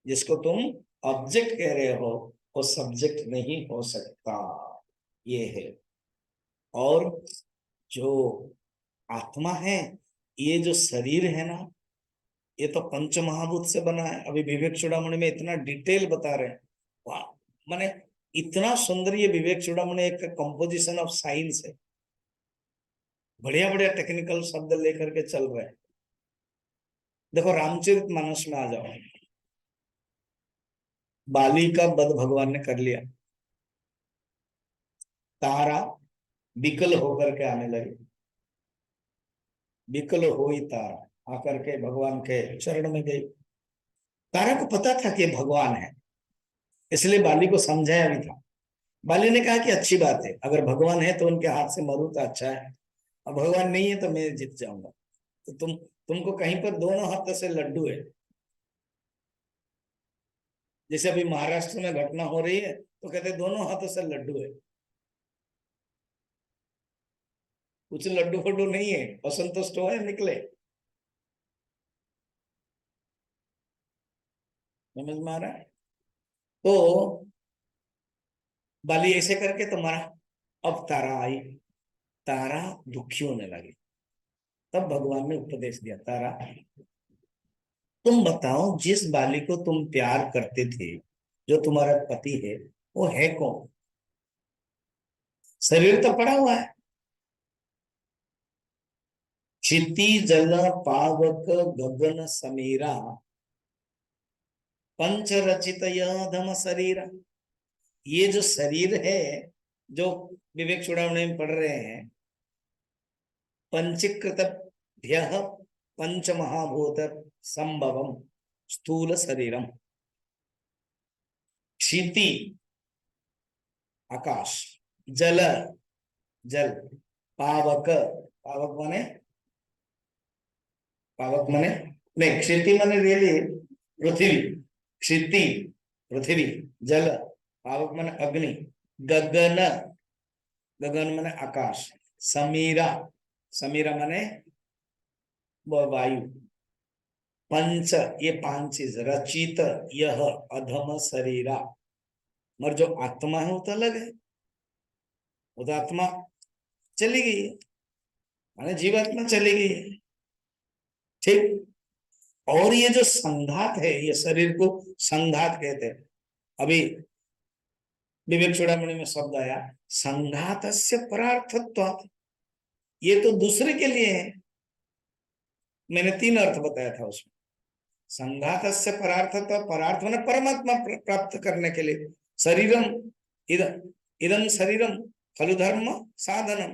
जिसको तुम ऑब्जेक्ट कह रहे हो वो सब्जेक्ट नहीं हो सकता, ये है। और जो आत्मा है, ये जो शरीर है ना, ये तो पंच महाभूत से बना है। अभी विवेक चूड़ामणि में इतना डिटेल बता रहे हैं, वाह। माने इतना सुंदर ये विवेक चूड़ामणि एक कंपोजिशन ऑफ साइंस है। बढ़िया बढ़िया टेक्निकल शब्द लेकर के चल रहे हैं। देखो रामचरितमानस में आ जाओ, बाली का वध भगवान ने कर लिया। तारा विकल होकर के आने लगी, विकल हो ही तारा आकर के भगवान के चरण में गई। तारा को पता था कि भगवान है, इसलिए बाली को समझाया भी था। बाली ने कहा कि अच्छी बात है, अगर भगवान है तो उनके हाथ से मरूं तो अच्छा है, और भगवान नहीं है तो मैं जीत जाऊंगा। तो तुमको कहीं पर दोनों हाथों से लड्डू है। जैसे अभी महाराष्ट्र में घटना हो रही है तो कहते दोनों हाथों से लड्डू है। कुछ लड्डू फड्डू नहीं है, असंतुष्ट हो निकले। समझ में आ रहा है? तो बाली ऐसे करके तुम्हारा, अब तारा आई, तारा दुखी होने लगी। तब भगवान ने उपदेश दिया, तारा तुम बताओ, जिस बाली को तुम प्यार करते थे, जो तुम्हारा पति है, वो है कौन? शरीर तो पड़ा हुआ है। क्षिति जल पावक गगन समीरा पंच रचित यह धम शरीर। ये जो शरीर है, जो विवेक चूड़ामणि में पढ़ रहे हैं, पंचीकृत पंच महाभूत संभवम स्थूल शरीरम। क्षिति आकाश, जल जल, पावक पावक माने, पावक माने नहीं, क्षिति माने रियली पृथ्वी, क्षिति पृथ्वी, जल पावक माने अग्नि, गगन गगन माने आकाश, समीरा समीरा माने वायु, पंच ये पांच चीज, रचित यह अधम शरीरा। मगर जो आत्मा है वो तो अलग है, वो तो आत्मा चली गई है, माने जीवात्मा चली गई है। ठीक। और ये जो संघात है, ये शरीर को संघात कहते हैं। अभी विवेक चूड़ामणि में शब्द आया संघातस्य परार्थत्वात्, ये तो दूसरे के लिए है। मैंने तीन अर्थ बताया था उसमें। संघातस्य परार्थत्व, परार्थ माने परमात्मा प्राप्त करने के लिए। शरीरम इदम इदम शरीरम खलु धर्म साधनम।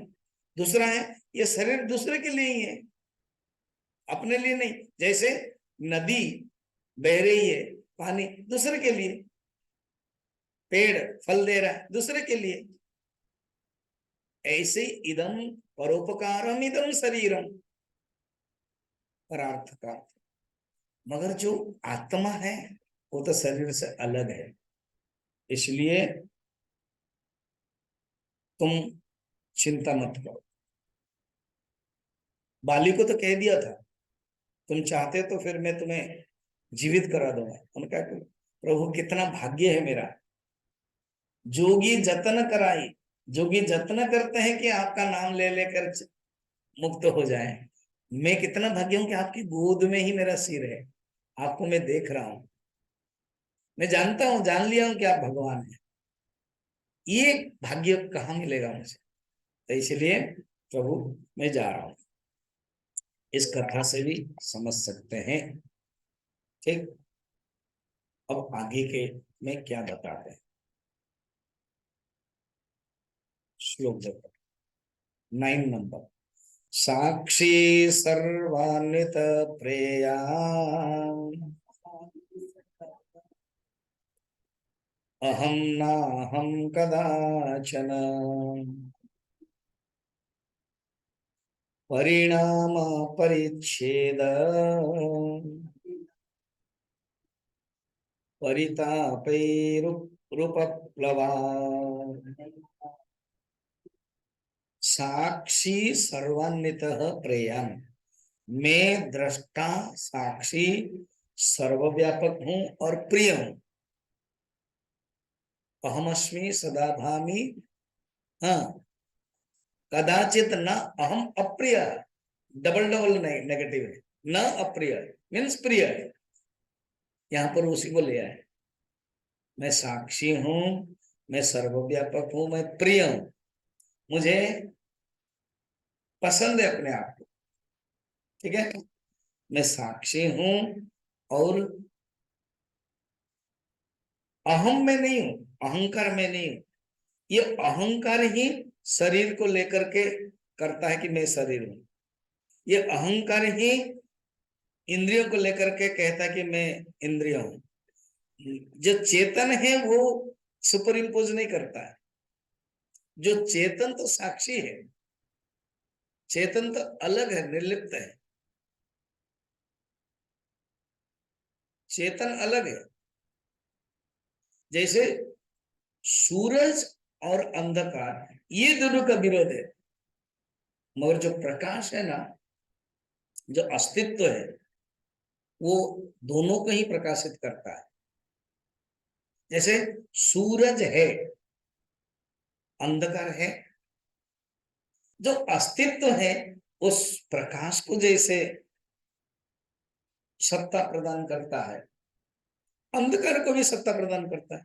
दूसरा है ये शरीर दूसरे के लिए ही है, अपने लिए नहीं। जैसे नदी बह रही है, पानी दूसरे के लिए, पेड़ फल दे रहा है दूसरे के लिए, ऐसे इदम परोपकारम इदम शरीरम, परार्थ का। मगर जो आत्मा है वो तो शरीर से अलग है। इसलिए तुम चिंता मत करो। बाली को तो कह दिया था, तुम चाहते तो फिर मैं तुम्हें जीवित करा दूंगा। उनका प्रभु कितना भाग्य है मेरा, जोगी जतन कराई। जोगी जतन करते हैं कि आपका नाम ले लेकर मुक्त हो जाए। मैं कितना भाग्य हूं कि आपकी गोद में ही मेरा सिर है, आपको मैं देख रहा हूं, मैं जानता हूं, जान लिया हूं कि आप भगवान हैं। ये भाग्य कहाँ मिलेगा मुझे? तो इसलिए प्रभु मैं जा रहा हूं। इस कथा से भी समझ सकते हैं। ठीक। अब आगे के में क्या बताते हैं, श्लोक देखो 9 नंबर। साक्षी सर्वान्वित प्रेया अहम नाहम कदाचन परिणाम परिच्छेद परितापैरुपप्लवा। साक्षी सर्वान्वित प्रेयान, मैं दृष्टा, साक्षी, सर्वव्यापक हूं और प्रिय हूं। अहमस्मि सदा भामि। हाँ, कदाचित न अहम अप्रिय। डबल डबल नेगेटिव है। न अप्रिय मीन्स प्रिय है। यहां पर उसी को ले आए। मैं साक्षी हूं, मैं सर्वव्यापक हूं, मैं प्रिय हूं। मुझे पसंद है अपने आप को। ठीक है, मैं साक्षी हूं और अहम में नहीं हूं, अहंकार में नहीं हूं। ये अहंकार ही शरीर को लेकर के करता है कि मैं शरीर हूं। ये अहंकार ही इंद्रियों को लेकर के कहता है कि मैं इंद्रिय हूं। जो चेतन है वो सुपर इम्पोज नहीं करता है। जो चेतन तो साक्षी है, चेतन तो अलग है, निर्लिप्त है। चेतन अलग है। जैसे सूरज और अंधकार ये दोनों का विरोध है, मगर जो प्रकाश है ना, जो अस्तित्व है, वो दोनों को ही प्रकाशित करता है। जैसे सूरज है, अंधकार है, जो अस्तित्व है उस प्रकाश को जैसे सत्ता प्रदान करता है, अंधकार को भी सत्ता प्रदान करता है।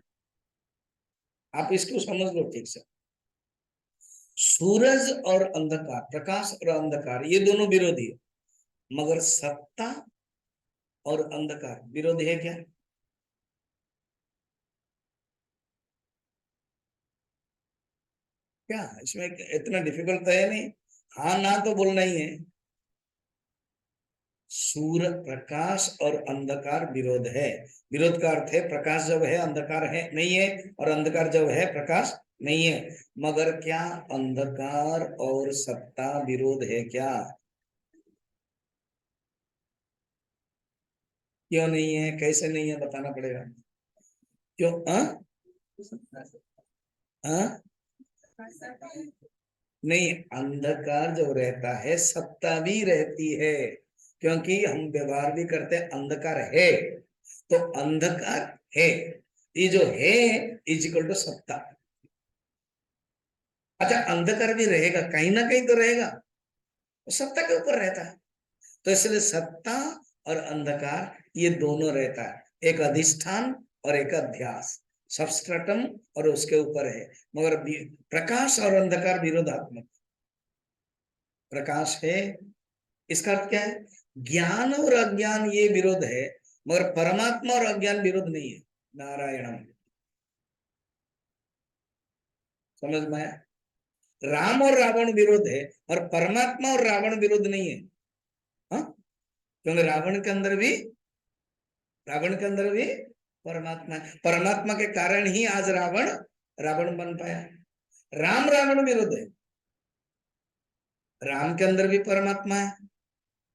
आप इसको समझ लो ठीक से। सूरज और अंधकार, प्रकाश और अंधकार ये दोनों विरोधी है, मगर सत्ता और अंधकार विरोधी है क्या? क्या इसमें इतना डिफिकल्ट तो है नहीं। हाँ ना तो बोलना ही है। सूर्य, प्रकाश और अंधकार विरोध है। विरोध का अर्थ है प्रकाश जब है अंधकार है नहीं है, और अंधकार जब है प्रकाश नहीं है। मगर क्या अंधकार और सत्ता विरोध है क्या? क्यों नहीं है, कैसे नहीं है, बताना पड़ेगा। क्यों? हाँ, हाँ, नहीं, अंधकार जो रहता है सत्ता भी रहती है, क्योंकि हम व्यवहार भी करते हैं अंधकार है, तो अंधकार है, ये जो है इज इक्वल टू सत्ता। अच्छा, अंधकार भी रहेगा, कहीं ना कहीं तो रहेगा, वो सत्ता के ऊपर रहता है। तो इसलिए सत्ता और अंधकार ये दोनों रहता है, एक अधिष्ठान और एक अध्यास, सबस्ट्रटम और उसके ऊपर है। मगर प्रकाश और अंधकार विरोधात्मक। प्रकाश है, इसका अर्थ क्या है? ज्ञान और अज्ञान ये विरोध है, मगर परमात्मा और अज्ञान विरोध नहीं है। नारायण, समझ में आया? राम और रावण विरोध है, और परमात्मा और रावण विरोध नहीं है। हाँ, क्योंकि रावण के अंदर भी परमात्मा है। परमात्मा के कारण ही आज रावण रावण बन पाया। राम रावण विरोध है, राम के अंदर भी परमात्मा है,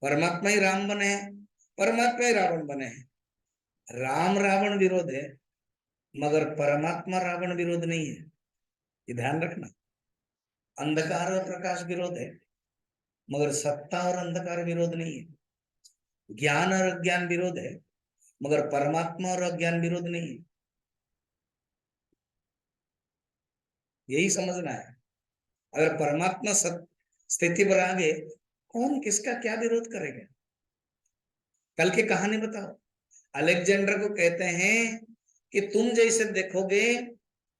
परमात्मा ही राम बने हैं, परमात्मा ही रावण बने हैं। राम रावण विरोध है, मगर परमात्मा रावण विरोध नहीं है, ये ध्यान रखना। अंधकार और प्रकाश विरोध है, मगर सत्ता और अंधकार विरोध नहीं है। ज्ञान और अज्ञान विरोध है, मगर परमात्मा और अज्ञान विरोध नहीं है। यही समझना है। अगर परमात्मा स्थिति पर आ गए, कौन किसका क्या विरोध करेगा? कल की कहानी बताओ। अलेक्जेंडर को कहते हैं कि तुम जैसे देखोगे,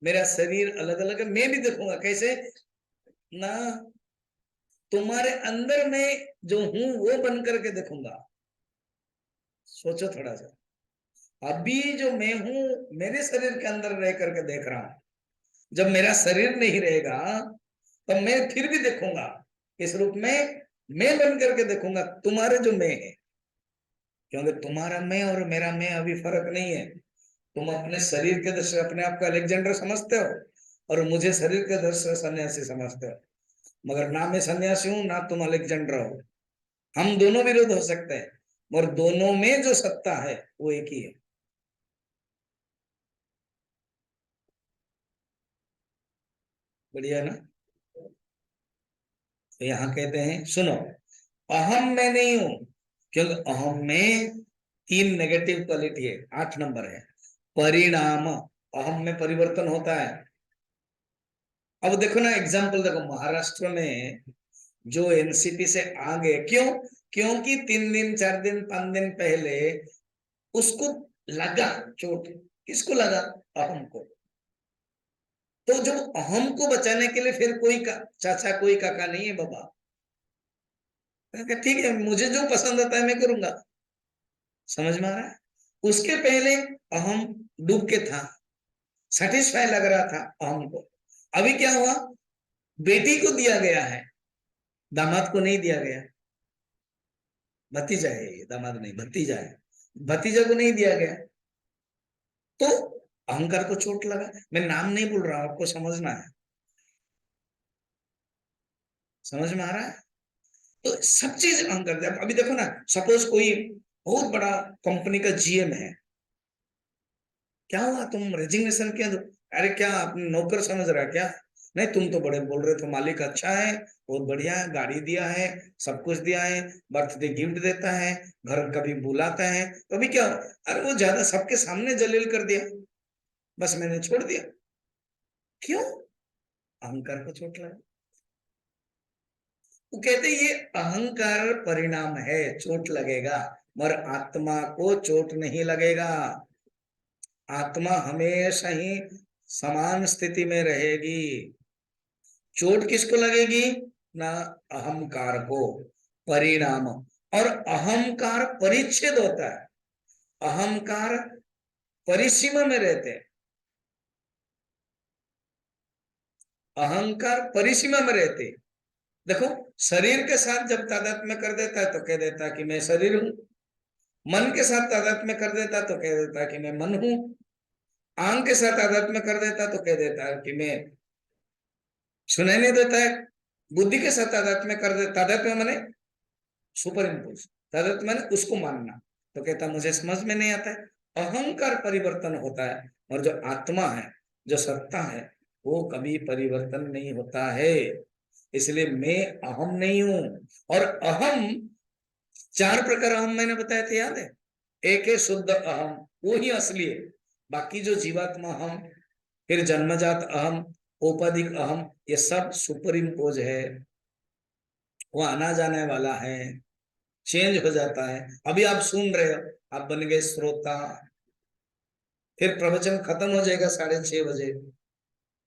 मेरा शरीर अलग अलग है, मैं भी देखूंगा। कैसे? ना, तुम्हारे अंदर में जो हूं वो बन करके देखूंगा। सोचो थोड़ा सा। अभी जो मैं हूं, मेरे शरीर के अंदर रह करके देख रहा हूं। जब मेरा शरीर नहीं रहेगा, तब मैं फिर भी देखूंगा। इस रूप में मैं बन करके देखूंगा तुम्हारे जो मैं है। क्योंकि तुम्हारा मैं और मेरा मैं अभी फर्क नहीं है। तुम अपने शरीर के दृष्टि से अपने आप को अलेक्जेंडर समझते हो, और मुझे शरीर के दृष्टि से सन्यासी समझते हो। मगर ना मैं सन्यासी हूं, ना तुम अलेक्जेंडर हो। हम दोनों विरोध हो सकते हैं, मगर दोनों में जो सत्ता है वो एक ही है। बढ़िया ना? तो यहाँ कहते हैं, सुनो, अहम में नहीं हूं, क्योंकि अहम में 3 नेगेटिव क्वालिटी है, 8 नंबर है। परिणाम, अहम में परिवर्तन होता है। अब देखो ना, एग्जाम्पल देखो, महाराष्ट्र में जो एनसीपी से आ गए, क्यों? क्योंकि 3 दिन 4 दिन 5 दिन पहले उसको लगा चोट। किसको लगा? अहम को। तो जब अहम को बचाने के लिए फिर कोई चाचा कोई काका नहीं है बाबा, ठीक है मुझे जो पसंद आता है मैं करूंगा। समझ में आ रहा है? उसके पहले अहम डूब के था, सेटिस्फाई लग रहा था अहम को। अभी क्या हुआ? बेटी को दिया गया है, दामाद को नहीं दिया गया। भतीजा है ये, दामाद नहीं, भतीजा है। भतीजा को नहीं दिया गया, तो अहंकार को चोट लगा। मैं नाम नहीं बोल रहा हूं, आपको समझना है। समझ में आ रहा है? तो सब चीज अहंकार। अभी देखो ना, सपोज कोई बहुत बड़ा कंपनी का जीएम है, क्या हुआ तुम रेजिग्नेशन किया? तो अरे क्या आपने नौकर समझ रहा है क्या? नहीं, तुम तो बड़े बोल रहे थे मालिक अच्छा है, बहुत बढ़िया है, गाड़ी दिया है, सब कुछ दिया है, बर्थडे गिफ्ट देता है, घर कभी बुलाता है, तो अभी क्या? अरे वो ज्यादा सबके सामने जलील कर दिया, बस मैंने छोड़ दिया। क्यों? अहंकार को चोट लगा। वो कहते ये अहंकार परिणाम है, चोट लगेगा, मगर आत्मा को चोट नहीं लगेगा। आत्मा हमेशा ही समान स्थिति में रहेगी। चोट किसको लगेगी? ना अहंकार को। परिणाम। और अहंकार परिच्छेद होता है, अहंकार परिसीमा में रहते हैं। अहंकार परिसीमा में रहते हैं। देखो, शरीर के साथ जब तादात्म्य कर देता है तो कह देता है कि मैं शरीर हूं। मन के साथ तादात्म्य कर देता है तो कह देता है कि मैं मन हूं। आंख के साथ तादात्म्य कर देता है तो कह देता है कि मैं सुनाई नहीं देता है। बुद्धि के साथ तादात्म्य कर दे, तादात्म्य माने सुपर इम्पोज, तादात्म्य माने उसको मानना, तो कहता मुझे समझ में नहीं आता है। अहंकार परिवर्तन होता है, और जो आत्मा है, जो सत्ता है, वो कभी परिवर्तन नहीं होता है। इसलिए मैं अहम नहीं हूं। और अहम, 4 प्रकार अहम मैंने बताए थे, याद है? एक है शुद्ध अहम, वो ही असली है। बाकी जो जीवात्मा अहम, फिर जन्मजात अहम, औपाधिक अहम, ये सब सुपर इम्पोज है। वो आना जाने वाला है, चेंज हो जाता है। अभी आप सुन रहे हो, आप बन गए श्रोता, फिर प्रवचन खत्म हो जाएगा 6:30 बजे,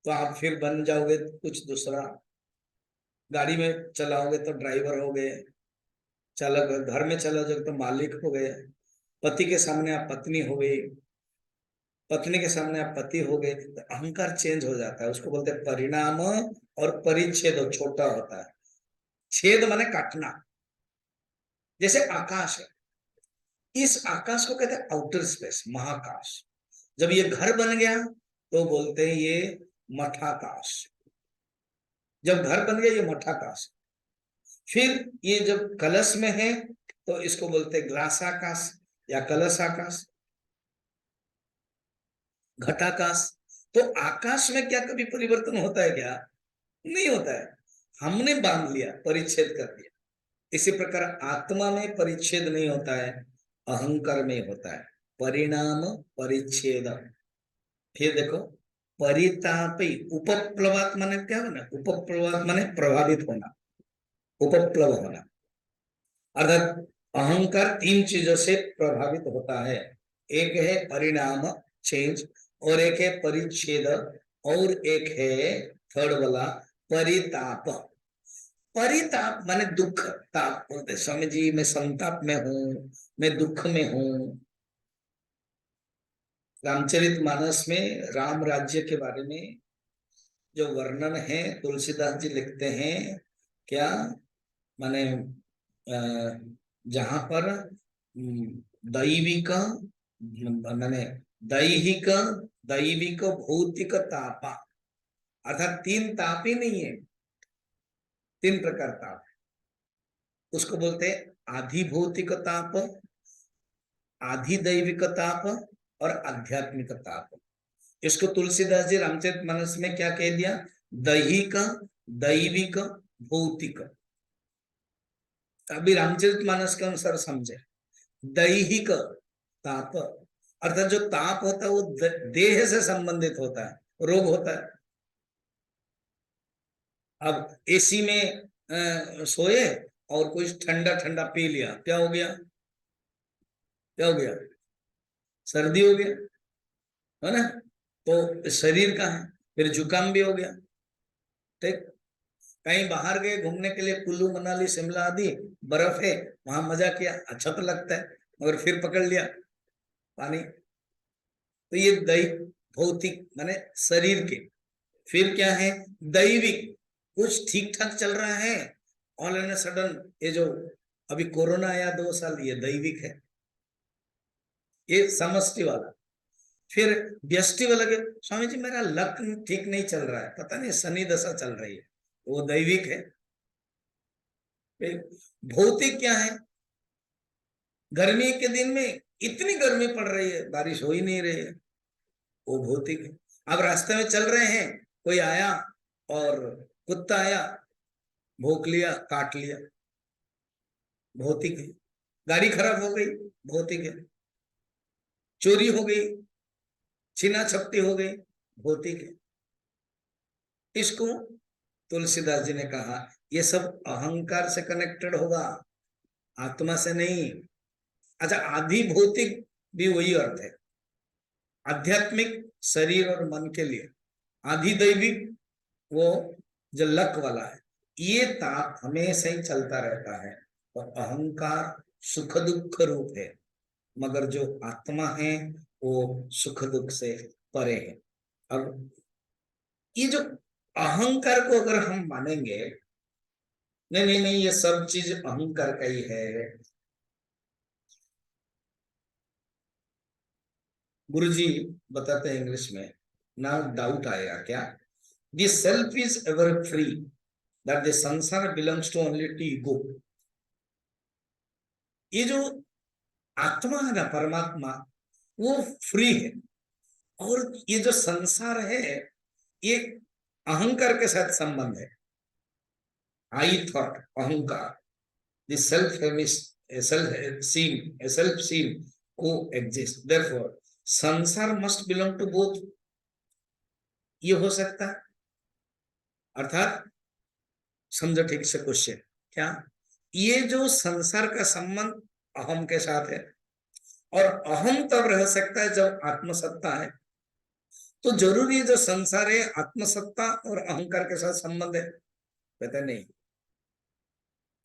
तो आप फिर बन जाओगे कुछ दूसरा। गाड़ी में चलाओगे तो ड्राइवर हो गए, चालक। घर में चला जाओगे तो मालिक हो गए। पति के सामने आप पत्नी हो गई, पत्नी के सामने आप पति हो गए। तो अहंकार चेंज हो जाता है, उसको बोलते हैं परिणाम। और परिच्छेद छोटा होता है। छेद माने काटना। जैसे आकाश है, इस आकाश को कहते हैं आउटर स्पेस, महाकाश। जब ये घर बन गया तो बोलते हैं ये मठाकाश। जब घर बन गया ये मठाकाश। फिर ये जब कलश में है तो इसको बोलते हैं ग्लास आकाश या कलश आकाश, घटाकाश। तो आकाश में क्या कभी परिवर्तन होता है क्या? नहीं होता है। हमने बांध लिया, परिच्छेद कर दिया। इसी प्रकार आत्मा में परिच्छेद नहीं होता है, अहंकार में होता है परिणाम परिच्छेद। फिर देखो, परितापी, उपप्लवात माने क्या होना? उपप्लवात माने प्रभावित होना, उपप्लव होना। अर्थात अहंकार 3 चीजों से प्रभावित होता है। एक है परिणाम, चेंज, और एक है परिच्छेद, और एक है थर्ड वाला परिताप। परिताप माने दुख। ताप बोलते स्वामी जी, मैं संताप में हूं, मैं दुख में हूं। रामचरित मानस में राम राज्य के बारे में जो वर्णन है, तुलसीदास जी लिखते हैं क्या? माने जहां पर दैविक, माने दैहिक, दैविक भौतिक तापा, अर्थात 3 ताप ही नहीं है, 3 प्रकार ताप। उसको बोलते हैं आधि भौतिक ताप, आधि दैविक ताप, और आध्यात्मिक ताप। इसको तुलसीदास जी रामचरितमानस में क्या कह दिया? दैहिक, दैविक, भौतिक। अभी रामचरितमानस के अनुसार समझे, दैहिक ताप, अर्थात जो ताप होता है वो देह से संबंधित होता है, रोग होता है। अब एसी में सोए और कोई ठंडा ठंडा पी लिया, क्या हो गया? क्या हो गया? सर्दी हो गया, है ना? तो शरीर का है, फिर जुकाम भी हो गया। ठीक। कहीं बाहर गए घूमने के लिए, कुल्लू मनाली शिमला आदि, बर्फ है, वहां मजा किया, अच्छा तो लगता है, मगर फिर पकड़ लिया पानी। तो ये दैहिक, भौतिक माने शरीर के। फिर क्या है? दैविक, कुछ ठीक ठाक चल रहा है, ऑल एंड सडन ये जो अभी कोरोना आया 2 साल, ये दैविक है, ये समष्टि वाला। फिर व्यष्टि वाला के, स्वामी जी मेरा लक ठीक नहीं चल रहा है, पता नहीं शनि दशा चल रही है, वो दैविक है। फिर भौतिक क्या है? गर्मी के दिन में इतनी गर्मी पड़ रही है, बारिश हो ही नहीं रही है, वो भौतिक है। अब रास्ते में चल रहे हैं, कोई आया और कुत्ता आया, भौंक लिया, काट लिया, भौतिक है। गाड़ी खराब हो गई, भौतिक है। चोरी हो गई, छीना झपटी हो गई, भौतिक है। इसको तुलसीदास जी ने कहा ये सब अहंकार से कनेक्टेड होगा, आत्मा से नहीं। अच्छा, आधि भौतिक भी वही अर्थ है, आध्यात्मिक शरीर और मन के लिए। आधि दैविक वो जो लक वाला है, ये ताप हमेशा ही चलता रहता है। और अहंकार सुख दुख रूप है, मगर जो आत्मा है वो सुख दुख से परे है। अब ये जो अहंकार को अगर हम मानेंगे, नहीं नहीं नहीं, ये सब चीज अहंकार का ही है, गुरुजी बताते हैं इंग्लिश में, ना डाउट आएगा क्या? The self is ever free, that the samsara belongs to only to ego. ये जो आत्मा है ना, परमात्मा, वो फ्री है। और ये जो संसार है, ये अहंकार के साथ संबंध है। आई थॉट, अहंकार, द सेल्फ सीन को एग्जिस्ट, देयरफॉर संसार मस्ट बिलोंग टू बोथ। ये हो सकता है, अर्थात समझो ठीक से क्वेश्चन क्या, ये जो संसार का संबंध अहम के साथ है, और अहम तब रह सकता है जब आत्मसत्ता है। तो जरूरी जो संसार है आत्मसत्ता और अहंकार के साथ संबंध है? पता नहीं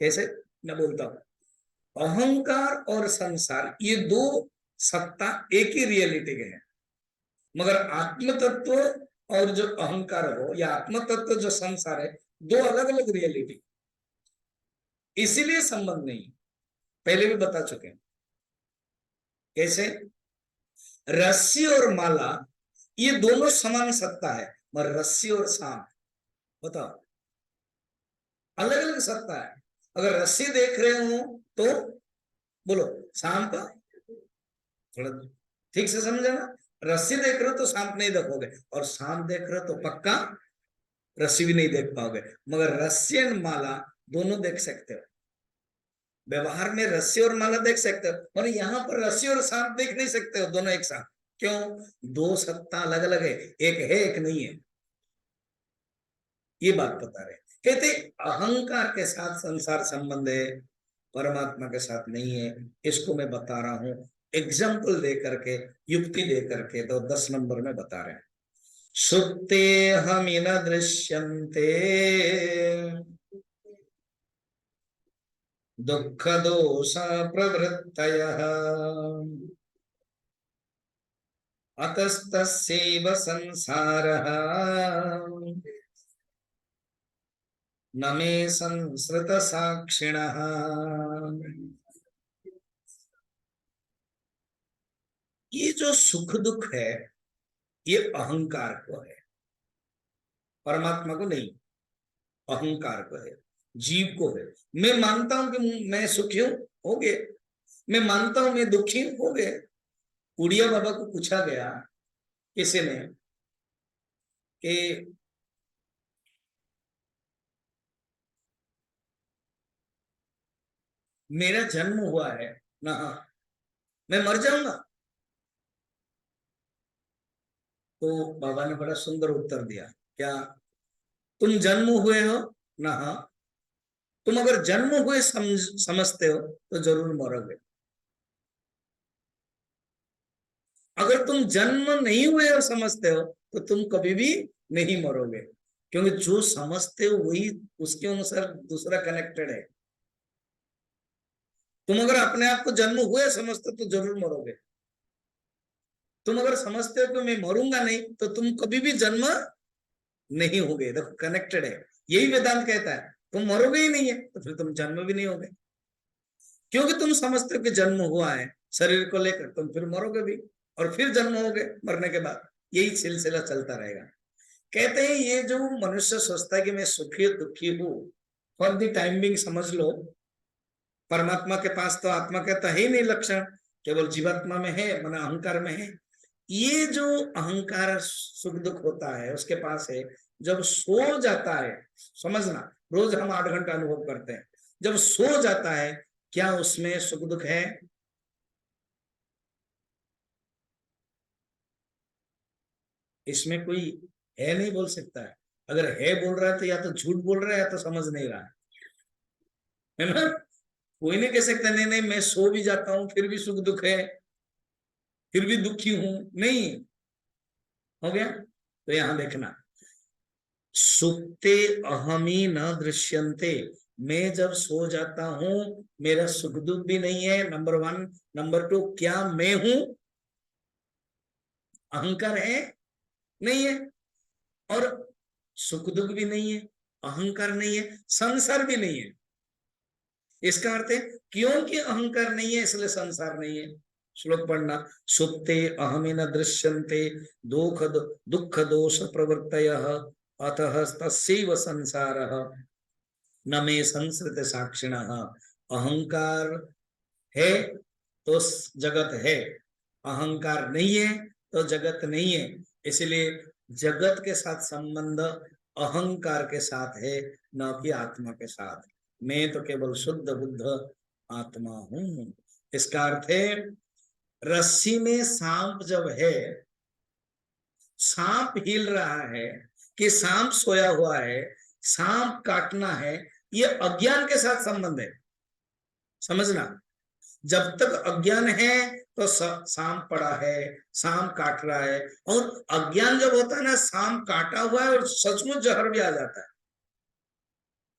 कैसे, मैं बोलता हूं, अहंकार और संसार ये दो सत्ता एक ही रियलिटी के हैं, मगर आत्म तत्व और जो अहंकार हो या आत्म तत्व जो संसार है, दो अलग अलग रियलिटी, इसीलिए संबंध नहीं। पहले भी बता चुके हैं कैसे। रस्सी और माला ये दोनों समान सत्ता है, मगर रस्सी और सांप, बताओ, अलग अलग सत्ता है। अगर रस्सी देख रहे हो तो बोलो सांप, थोड़ा ठीक से समझा ना। रस्सी देख रहे हो तो सांप नहीं देखोगे, और सांप देख रहे हो तो पक्का रस्सी भी नहीं देख पाओगे। मगर रस्सी और माला दोनों देख सकते हो, व्यवहार में रस्सी और माला देख सकते हो, और यहाँ पर रस्सी और सांप देख नहीं सकते हो दोनों एक साथ। क्यों? दो सत्ता अलग अलग है, एक है एक नहीं है, ये बात बता रहे। कहते अहंकार के साथ संसार संबंध है, परमात्मा के साथ नहीं है। इसको मैं बता रहा हूं एग्जाम्पल दे करके, युक्ति दे करके, तो 10 नंबर में बता रहे हैं। सुप्ते हमिन दृश्यन्ते दुख दोष प्रवृत्तयः अतस्तस्यैव संसारः न मे संसृत साक्षिणः। ये जो सुख दुख है, ये अहंकार को है, परमात्मा को नहीं, अहंकार को है, जीव को है। मैं मानता हूं कि मैं सुखी हूं, हो गए। मैं मानता हूं मैं दुखी हूं, हो गए। उड़िया बाबा को पूछा गया किसी ने कि मेरा जन्म हुआ है ना, मैं मर जाऊंगा? तो बाबा ने बड़ा सुंदर उत्तर दिया, क्या तुम जन्म हुए हो ना? तुम अगर जन्म हुए समझते हो तो जरूर मरोगे। अगर तुम जन्म नहीं हुए और समझते हो तो तुम कभी भी नहीं मरोगे, क्योंकि जो समझते हो वही उसके अनुसार दूसरा कनेक्टेड है। तुम अगर अपने आप को जन्म हुए समझते हो तो जरूर मरोगे। तुम अगर समझते हो कि मैं मरूंगा नहीं तो तुम कभी भी जन्म नहीं होगे। देखो कनेक्टेड है। यही वेदांत कहता है, तुम मरोगे ही नहीं है तो फिर तुम जन्म भी नहीं होगे, क्योंकि तुम समझते हो कि जन्म हुआ है शरीर को लेकर, तुम फिर मरोगे भी और फिर जन्म होगे मरने के बाद। यही सिलसिला चलता रहेगा। कहते हैं ये जो मनुष्य सोचता है कि मैं सुखी दुखी हूं, फॉर द टाइम बिंग समझ लो, परमात्मा के पास तो आत्मा का तो है ही नहीं लक्षण, केवल जीवात्मा में है, मन अहंकार में है। ये जो अहंकार सुख दुख होता है उसके पास है। जब सो जाता है, समझना, रोज हम 8 घंटा अनुभव करते हैं, जब सो जाता है क्या उसमें सुख दुख है? इसमें कोई है नहीं बोल सकता है। अगर है बोल रहा है तो या तो झूठ बोल रहा है या तो समझ नहीं रहा है ना? कोई नहीं कह सकता नहीं नहीं मैं सो भी जाता हूं फिर भी सुख दुख है, फिर भी दुखी हूं, नहीं। हो गया? तो यहां देखना, सुप्ते अहमी न दृश्यन्ते, मैं जब सो जाता हूं मेरा सुख दुख भी नहीं है, नंबर 1। नंबर 2, क्या मैं हूं? अहंकार है? नहीं है। और सुख दुख भी नहीं है, अहंकार नहीं है, संसार भी नहीं है। इसका अर्थ है क्योंकि अहंकार नहीं है इसलिए संसार नहीं है। श्लोक पढ़ना, सुप्ते अहमी न दृश्यन्ते दुख दुख दोष प्रवृत्तयः अतः तस्यैव संसारः न मे संसृत साक्षिणः। अहंकार है तो जगत है, अहंकार नहीं है तो जगत नहीं है। इसलिए जगत के साथ संबंध अहंकार के साथ है, न कि आत्मा के साथ। मैं तो केवल शुद्ध बुद्ध आत्मा हूं। इसका अर्थ है रस्सी में सांप जब है, सांप हिल रहा है कि सांप सोया हुआ है, सांप काटना है, ये अज्ञान के साथ संबंध है। समझना, जब तक अज्ञान है तो सांप पड़ा है, सांप काट रहा है। और अज्ञान जब होता है ना, सांप काटा हुआ है और सचमुच जहर भी आ जाता है।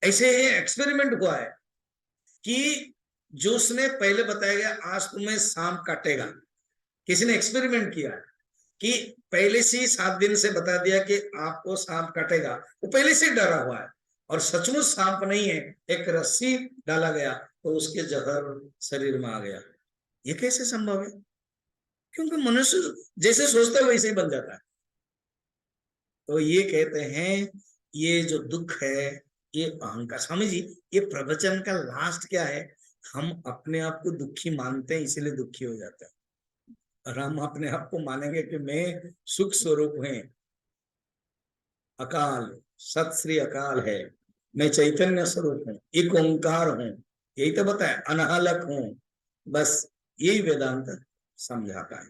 ऐसे एक्सपेरिमेंट हुआ है कि जो उसने पहले बताया गया आज तुम्हें सांप काटेगा, किसी ने एक्सपेरिमेंट किया कि पहले से ही 7 दिन से बता दिया कि आपको सांप काटेगा, वो पहले से डरा हुआ है और सचमुच सांप नहीं है, एक रस्सी डाला गया तो उसके जहर शरीर में आ गया। ये कैसे संभव है? क्योंकि मनुष्य जैसे सोचता है वैसे ही बन जाता है। तो ये कहते हैं ये जो दुख है ये अहंकार। स्वामी जी, ये प्रवचन का लास्ट क्या है? हम अपने आप को दुखी मानते हैं इसीलिए दुखी हो जाते हैं। और हम अपने आप को मानेंगे कि मैं सुख स्वरूप है, अकाल, सत श्री अकाल है, मैं चैतन्य स्वरूप हूँ, एक ओंकार हूँ, यही तो बताया, अनहलक हूँ। बस यही वेदांत समझाता है।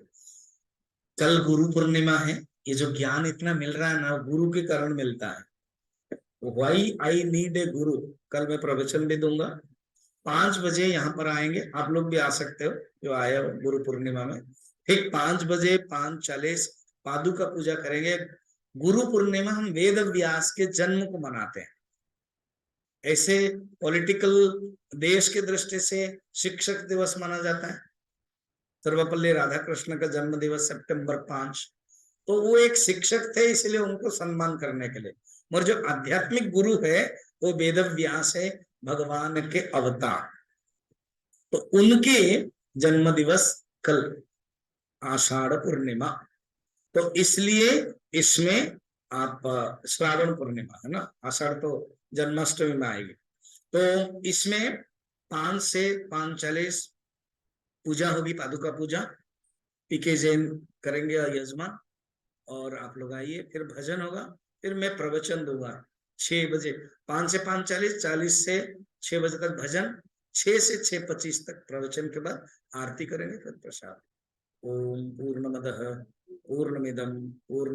कल गुरु पूर्णिमा है, ये जो ज्ञान इतना मिल रहा है ना गुरु के कारण मिलता है। वाई आई नीड ए गुरु, कल मैं प्रवचन भी दूंगा। 5 बजे यहाँ पर आएंगे, आप लोग भी आ सकते हो जो आए हो गुरु पूर्णिमा में। ठीक 5 बजे 5:40 पादुका पूजा करेंगे। गुरु पूर्णिमा हम वेद व्यास के जन्म को मनाते हैं। ऐसे पॉलिटिकल देश के दृष्टि से शिक्षक दिवस माना जाता है, सर्वपल्ली राधाकृष्ण का जन्म दिवस सितंबर 5। तो वो एक शिक्षक थे इसलिए उनको सम्मान करने के लिए। और जो आध्यात्मिक गुरु है वो वेद व्यास है, भगवान के अवतार। तो उनके जन्म दिवस कल, आषाढ़ पूर्णिमा। तो इसलिए इसमें आप श्रावण पूर्णिमा है ना, आषाढ़ तो जन्माष्टमी में आएगी। तो इसमें 5 से 5:40 पूजा होगी, पादुका पूजा। पीके जैन करेंगे यजमान, और आप लोग आइए, फिर भजन होगा, फिर मैं प्रवचन दूंगा 6 बजे। 5 से 5:40, 40 से 6 बजे तक भजन, 6 से 6:25 तक प्रवचन के बाद आरती करेंगे, फिर प्रसाद। ओम पूर्णमदः पूर्णमिदं पूर्ण